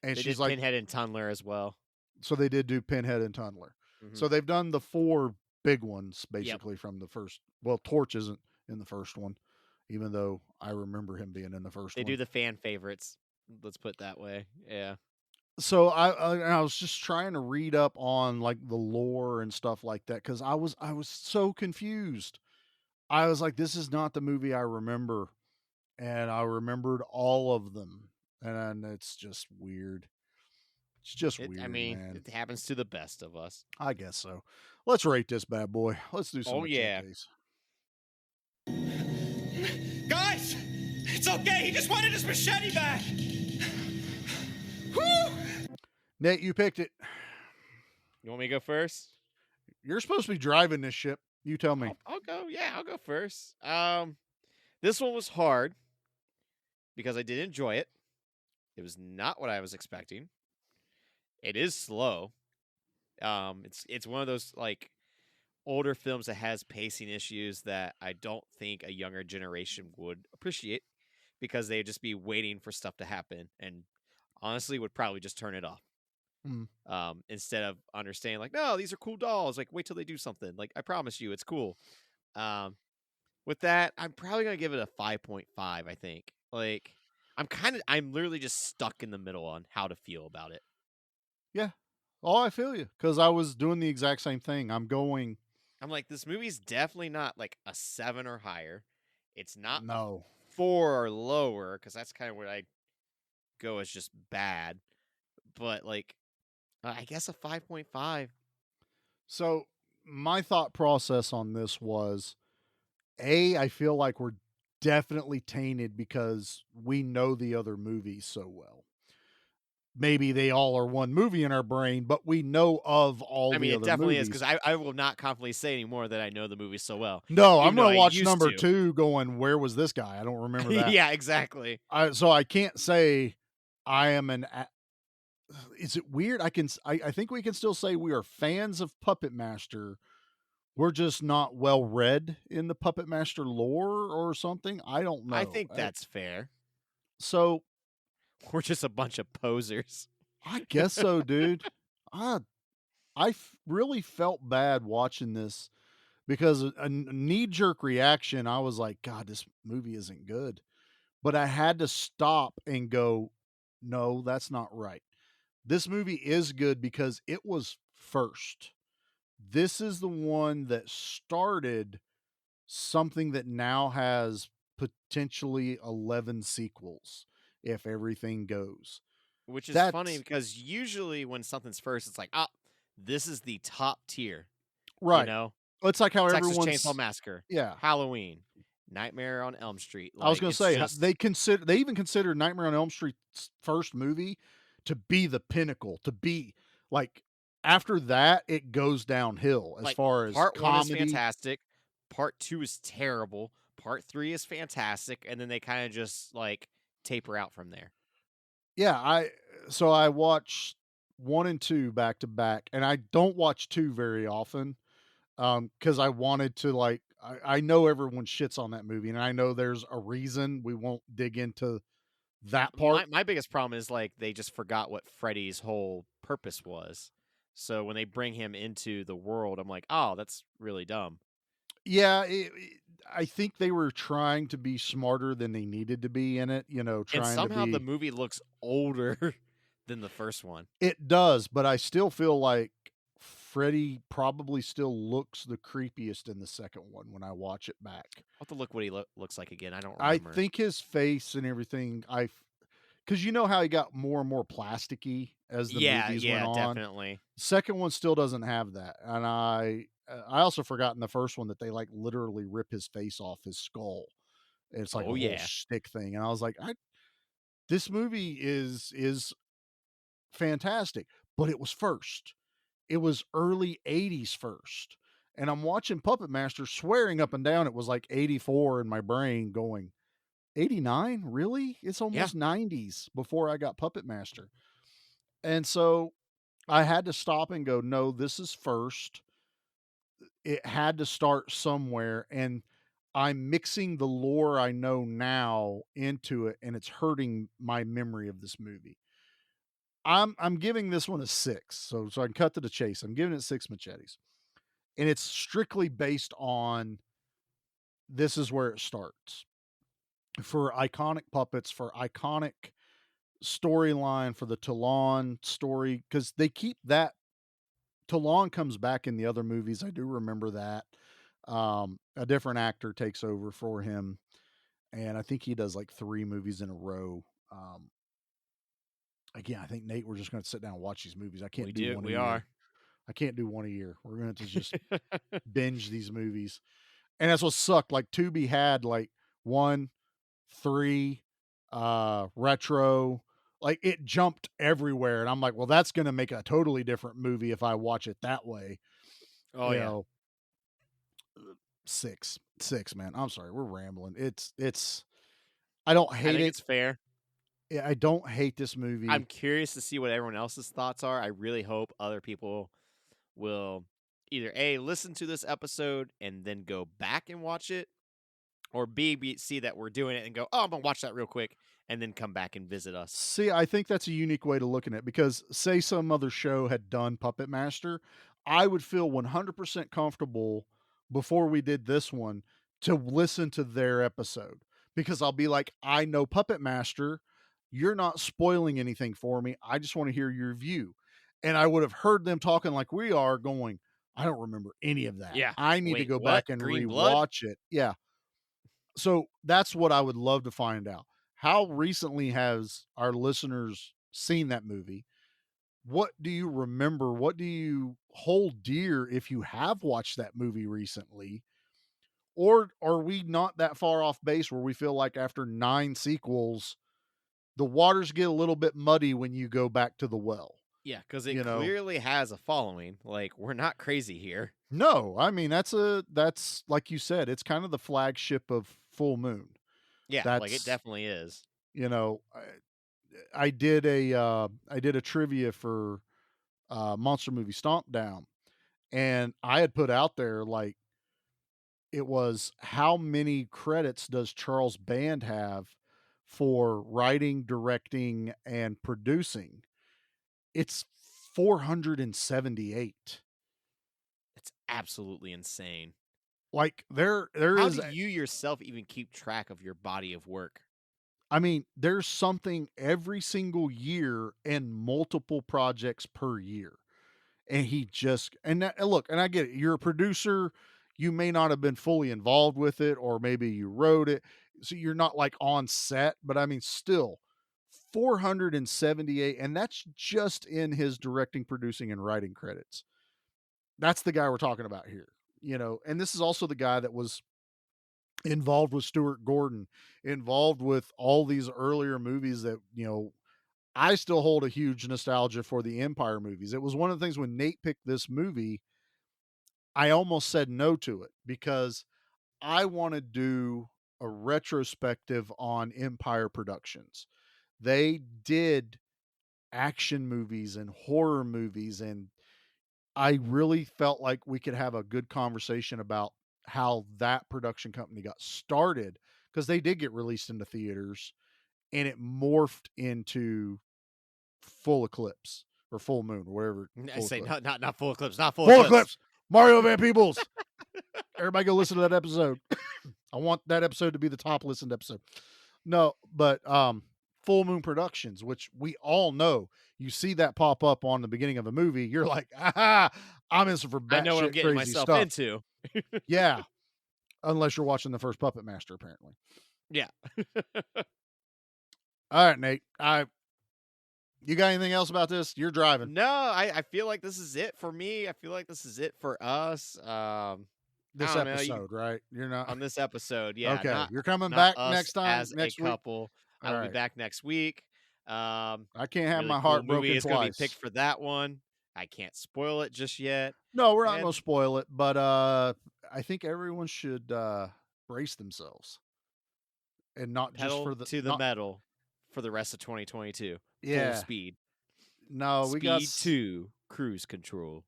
And They she's did like, Pinhead and Tunneler as well. so they did do Pinhead and Tunneler. Mhm. So they've done the 4 big ones basically from the first. Well, Torch isn't in the first one, even though I remember him being in the first They one. do the fan favorites. Let's put it that way. Yeah. So I was just trying to read up on like the lore and stuff like that, because I was so confused. I was like, this is not the movie I remember, and I remembered all of them, and it's just weird. It's just weird, I mean, man. it happens to the best of us. I guess so. Let's rate this bad boy. Let's do some Oh, yeah. machetes. Guys, it's okay. He just wanted his machete back. Woo! Nate, you picked it. You want me to go first? You're supposed to be driving this ship. You tell me. I'll go. Yeah, I'll go first. This one was hard because I did enjoy it. It was not what I was expecting. It is slow. It's one of those like older films that has pacing issues that I don't think a younger generation would appreciate because they'd just be waiting for stuff to happen and honestly would probably just turn it off. Instead of understanding like, no, these are cool dolls. Like, wait till they do something. Like, I promise you, it's cool. With that, I'm probably gonna give it a 5.5. I think. Like, I'm literally just stuck in the middle on how to feel about it. Yeah. Oh, I feel you, because I was doing the exact same thing. I'm like, this movie's definitely not like a 7 or higher. It's not no 4 or lower because that's kind of where I go as just bad. But like, I guess a 5.5. So my thought process on this was, I feel like we're definitely tainted because we know the other movies so well. Maybe they all are one movie in our brain, but we know of all I mean, the it other definitely movies. is because I will not confidently say anymore that I know the movie so well. No, even I'm though going to I watch used number to. 2 going, where was this guy? I don't remember that. Yeah, exactly. So I can't say I am is it weird? I think we can still say we are fans of Puppet Master. We're just not well read in the Puppet Master lore or something. I don't know. I think that's fair. So we're just a bunch of posers. I guess so, dude. I really felt bad watching this because a knee-jerk reaction, I was like, God, this movie isn't good. But I had to stop and go, no, that's not right. This movie is good because it was first. This is the one that started something that now has potentially 11 sequels if everything goes. Which is funny because usually when something's first, it's like, oh, this is the top tier. Right. You know? It's like how Texas everyone's Chainsaw Massacre. Yeah. Halloween. Nightmare on Elm Street. I was going to say, they even consider Nightmare on Elm Street's first movie to be the pinnacle, to be like after that it goes downhill as Like, far as part 1 is comedy. fantastic, part 2 is terrible, part 3 is fantastic, and then they kinda just, like, taper out from there. Yeah, I watched 1 and 2 back to back, and I don't watch 2 very often, because I wanted to, like I know everyone shits on that movie, and I know there's a reason. We won't dig into that part. My biggest problem is, like, they just forgot what Freddy's whole purpose was. So when they bring him into the world, I'm like, "Oh, that's really dumb." Yeah, I think they were trying to be smarter than they needed to be in it, And trying to somehow the be. movie looks older than the first one. It does, but I still feel like Freddy probably still looks the creepiest in the second one when I watch it back. I'll have to look what he looks like again, I don't I remember. think his face and everything, because you know how he got more and more plasticky as the Yeah, movies went yeah, on. definitely. Second one still doesn't have that, and I also forgot in the first one that they like literally rip his face off his skull. It's like a Oh, whole yeah. shtick thing, and I was like, this movie is fantastic, but it was first. It was early '80s first, and I'm watching Puppet Master swearing up and down it was like '84 in my brain going, '89? Really? It's Yeah. almost '90s before I got Puppet Master. And so I had to stop and go, "No, this is first." It had to start somewhere, and I'm mixing the lore I know now into it, and it's hurting my memory of this movie. I'm giving this one a 6, so I can cut to the chase. I'm giving it 6 machetes, and it's strictly based on this is where it starts. For iconic puppets, for iconic storyline, for the Talon story, because they keep that. Talon comes back in the other movies. I do remember that. A different actor takes over for him, and I think he does like 3 movies in a row. Again, I think Nate, we're just going to sit down and watch these movies. I can't do one a We year. are. I can't do one a year. We're going to just binge these movies, and that's what sucked. Like Tubi had like 1, 3, retro. Like it jumped everywhere, and I'm like, well, that's going to make a totally different movie if I watch it that way. Oh, You yeah. know, 6, man. I'm sorry, we're rambling. It's. I don't I hate think it. it's fair. I don't hate this I'm movie. curious to see what everyone else's thoughts are. I really hope other people will either A, listen to this episode and then go back and watch it, or B, see that we're doing it and go, "Oh, I'm gonna watch that real quick," and then come back and visit us. See, I think that's a unique way to look at it because say some other show had done Puppet Master, I would feel 100% comfortable before we did this one to listen to their episode because I'll be like, I know Puppet Master. You're not spoiling anything for me. I just want to hear your view. And I would have heard them talking like we are going, I don't remember any of that. Yeah. I need to Wait, go what? back and Green blood? rewatch it. Yeah. So that's what I would love to find out. How recently has our listeners seen that movie? What do you remember? What do you hold dear if you have watched that movie recently? Or are we not that far off base where we feel like after 9 sequels, the waters get a little bit muddy when you go back to the well? Yeah, because it You know? clearly has a following. Like, we're not crazy here. No, I mean that's like you said, it's kind of the flagship of Full Moon. Yeah, like it That's definitely is. you know, I did a trivia for Monster Movie Stomp Down, and I had put out there like it was how many credits does Charles Band have for writing, directing, and producing? It's 478. It's absolutely insane. Like there How is do you yourself even keep track of your body of work? I mean, there's something every single year and multiple projects per year. And he just and look, and I get it. You're a producer, you may not have been fully involved with it, or maybe you wrote it, so you're not like on set. But I mean, still, 478, and that's just in his directing, producing, and writing credits. That's the guy we're talking about here, And this is also the guy that was involved with Stuart Gordon, involved with all these earlier movies that I still hold a huge nostalgia for the Empire movies. It was one of the things when Nate picked this movie, I almost said no to it because I want to do a retrospective on Empire Productions. They did action movies and horror movies, and I really felt like we could have a good conversation about how that production company got started because they did get released into theaters and it morphed into Full Eclipse or Full Moon or whatever. I Full say Eclipse. not Full Eclipse, not Full Full Eclipse. Eclipse. Mario Van Peebles. Everybody go listen to that episode. I want that episode to be the top listened episode. No, but Full Moon Productions, which we all know, you see that pop up on the beginning of a movie, you're like, aha, I'm in for I know what I'm batshit getting crazy myself stuff. into. Yeah, unless you're watching the first Puppet Master, apparently. Yeah. All right, Nate. You got anything else about this? You're driving. No, I feel like this is it for me. I feel like this is it for us. This I don't know, episode, right? You're not on this episode. Yeah. okay. You're coming Not back us next time, as next a week. couple. I All will be right. back next week. I can't have Really my cool heart movie broken is going to be picked twice. for that one. I can't spoil it just yet. No, we're not And going to spoil it, but I think everyone should brace themselves and not just pedal for the to the not metal for the rest of 2022. yeah. Full speed. No, Speed 2 cruise control.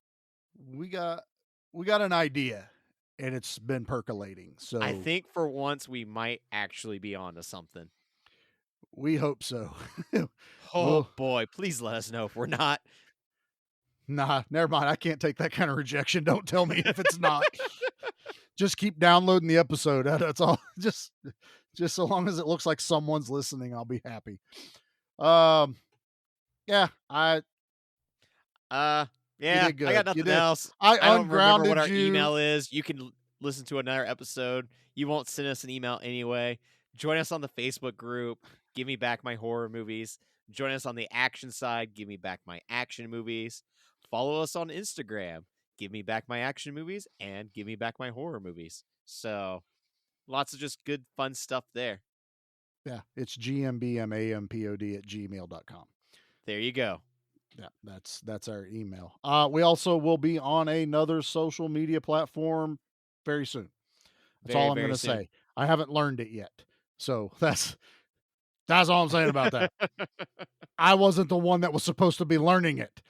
we got an idea, and it's been percolating. So I think for once we might actually be onto something. we hope so. Oh Well, boy, please let us know if we're not. nah, never mind. I can't take that kind of rejection. Don't tell me if it's not. Just keep downloading the episode. That's all. Just so long as it looks like someone's listening, I'll be happy. Yeah, Yeah, did good. I got You nothing did. else. I don't remember what ungrounded our you. email is. You can listen to another episode. You won't send us an email anyway. Join us on the Facebook group. Give me back my horror movies. Join us on the action side. Give me back my action movies. Follow us on Instagram. Give me back my action movies and give me back my horror movies. So lots of just good, fun stuff there. Yeah, it's gmbmampod@gmail.com. There you go. Yeah, that's our email. We also will be on another social media platform very soon. That's all I'm going to say. I haven't learned it yet. So that's all I'm saying about that. I wasn't the one that was supposed to be learning it.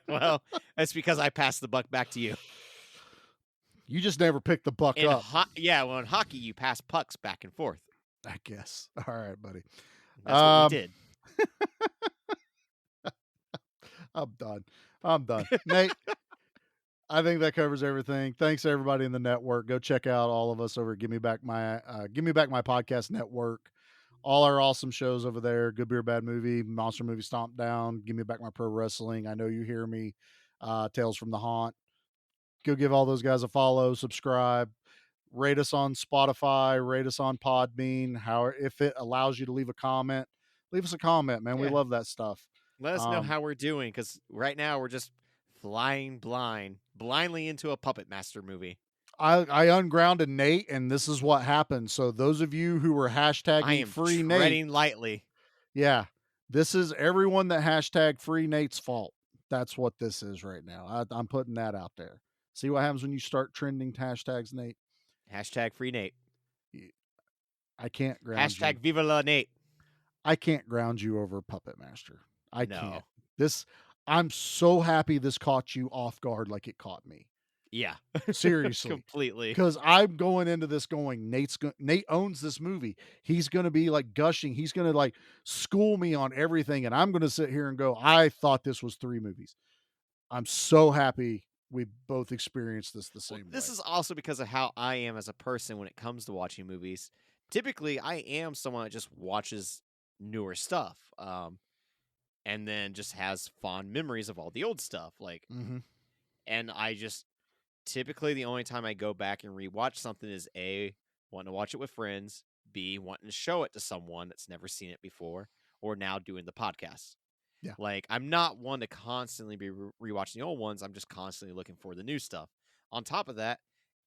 Well, that's because I passed the buck back to you. You just never picked the buck up. Well, in hockey, you pass pucks back and forth. I guess. All right, buddy. That's what we did. I'm done. Nate, I think that covers everything. Thanks everybody in the network. Go check out all of us over at Give Me Back My Podcast Network. All our awesome shows over there. Good Beer Bad Movie, Monster Movie Stomp Down, Give Me Back My Pro Wrestling. I Know You Hear Me, Tales from the Haunt. Go give all those guys a follow, subscribe, rate us on Spotify, rate us on Podbean. If it allows you to leave a comment, leave us a comment, man. We love that stuff. Let us know how we're doing, because right now we're just flying blindly into a Puppet Master movie. I ungrounded Nate, and this is what happened. So those of you who were hashtagging I am free treading Nate, lightly. Yeah, this is everyone that hashtag free Nate's fault. That's what this is right now. I'm putting that out there. See what happens when you start trending hashtags, Nate. Hashtag free Nate. I can't ground Hashtag you. Viva la Nate. I can't ground you over Puppet Master. I No. can't. I'm so happy this caught you off guard like it caught me. Yeah. Seriously. Completely. Because I'm going into this going, Nate owns this movie. He's going to be like gushing. He's going to like school me on everything. And I'm going to sit here and go, I thought this was 3 movies. I'm so happy we both experienced this the same way. This is also because of how I am as a person when it comes to watching movies. Typically, I am someone that just watches newer stuff. And then just has fond memories of all the old stuff. And I just typically the only time I go back and rewatch something is A, wanting to watch it with friends, B, wanting to show it to someone that's never seen it before, or now doing the podcast. Yeah. I'm not one to constantly be rewatching the old ones. I'm just constantly looking for the new stuff. On top of that,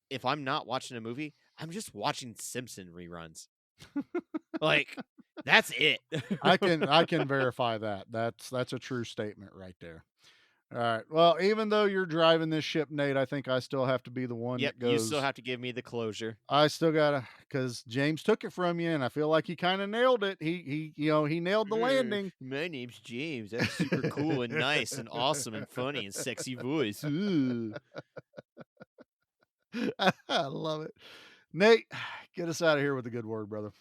if I'm not watching a movie, I'm just watching Simpson reruns. Like, that's it. I can verify that. That's a true statement right there. All right. Well, even though you're driving this ship, Nate, I think I still have to be the one Yep, that goes. you still have to give me the closure. I still gotta, because James took it from you, and I feel like he kind of nailed it. He nailed the landing. My name's James. I'm super cool and nice and awesome and funny and sexy voice. Ooh. I love it. Nate, get us out of here with a good word, brother.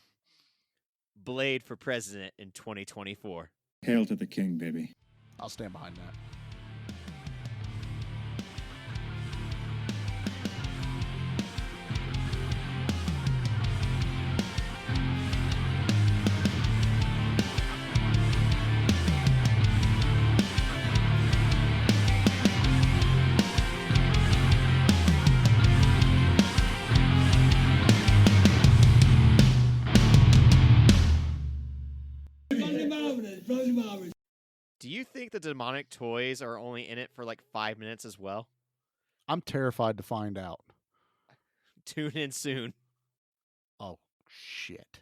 Blade for president in 2024. Hail to the king, baby. I'll stand behind that. Do you think the demonic toys are only in it for like 5 minutes as well? I'm terrified to find out. Tune in soon. Oh, shit.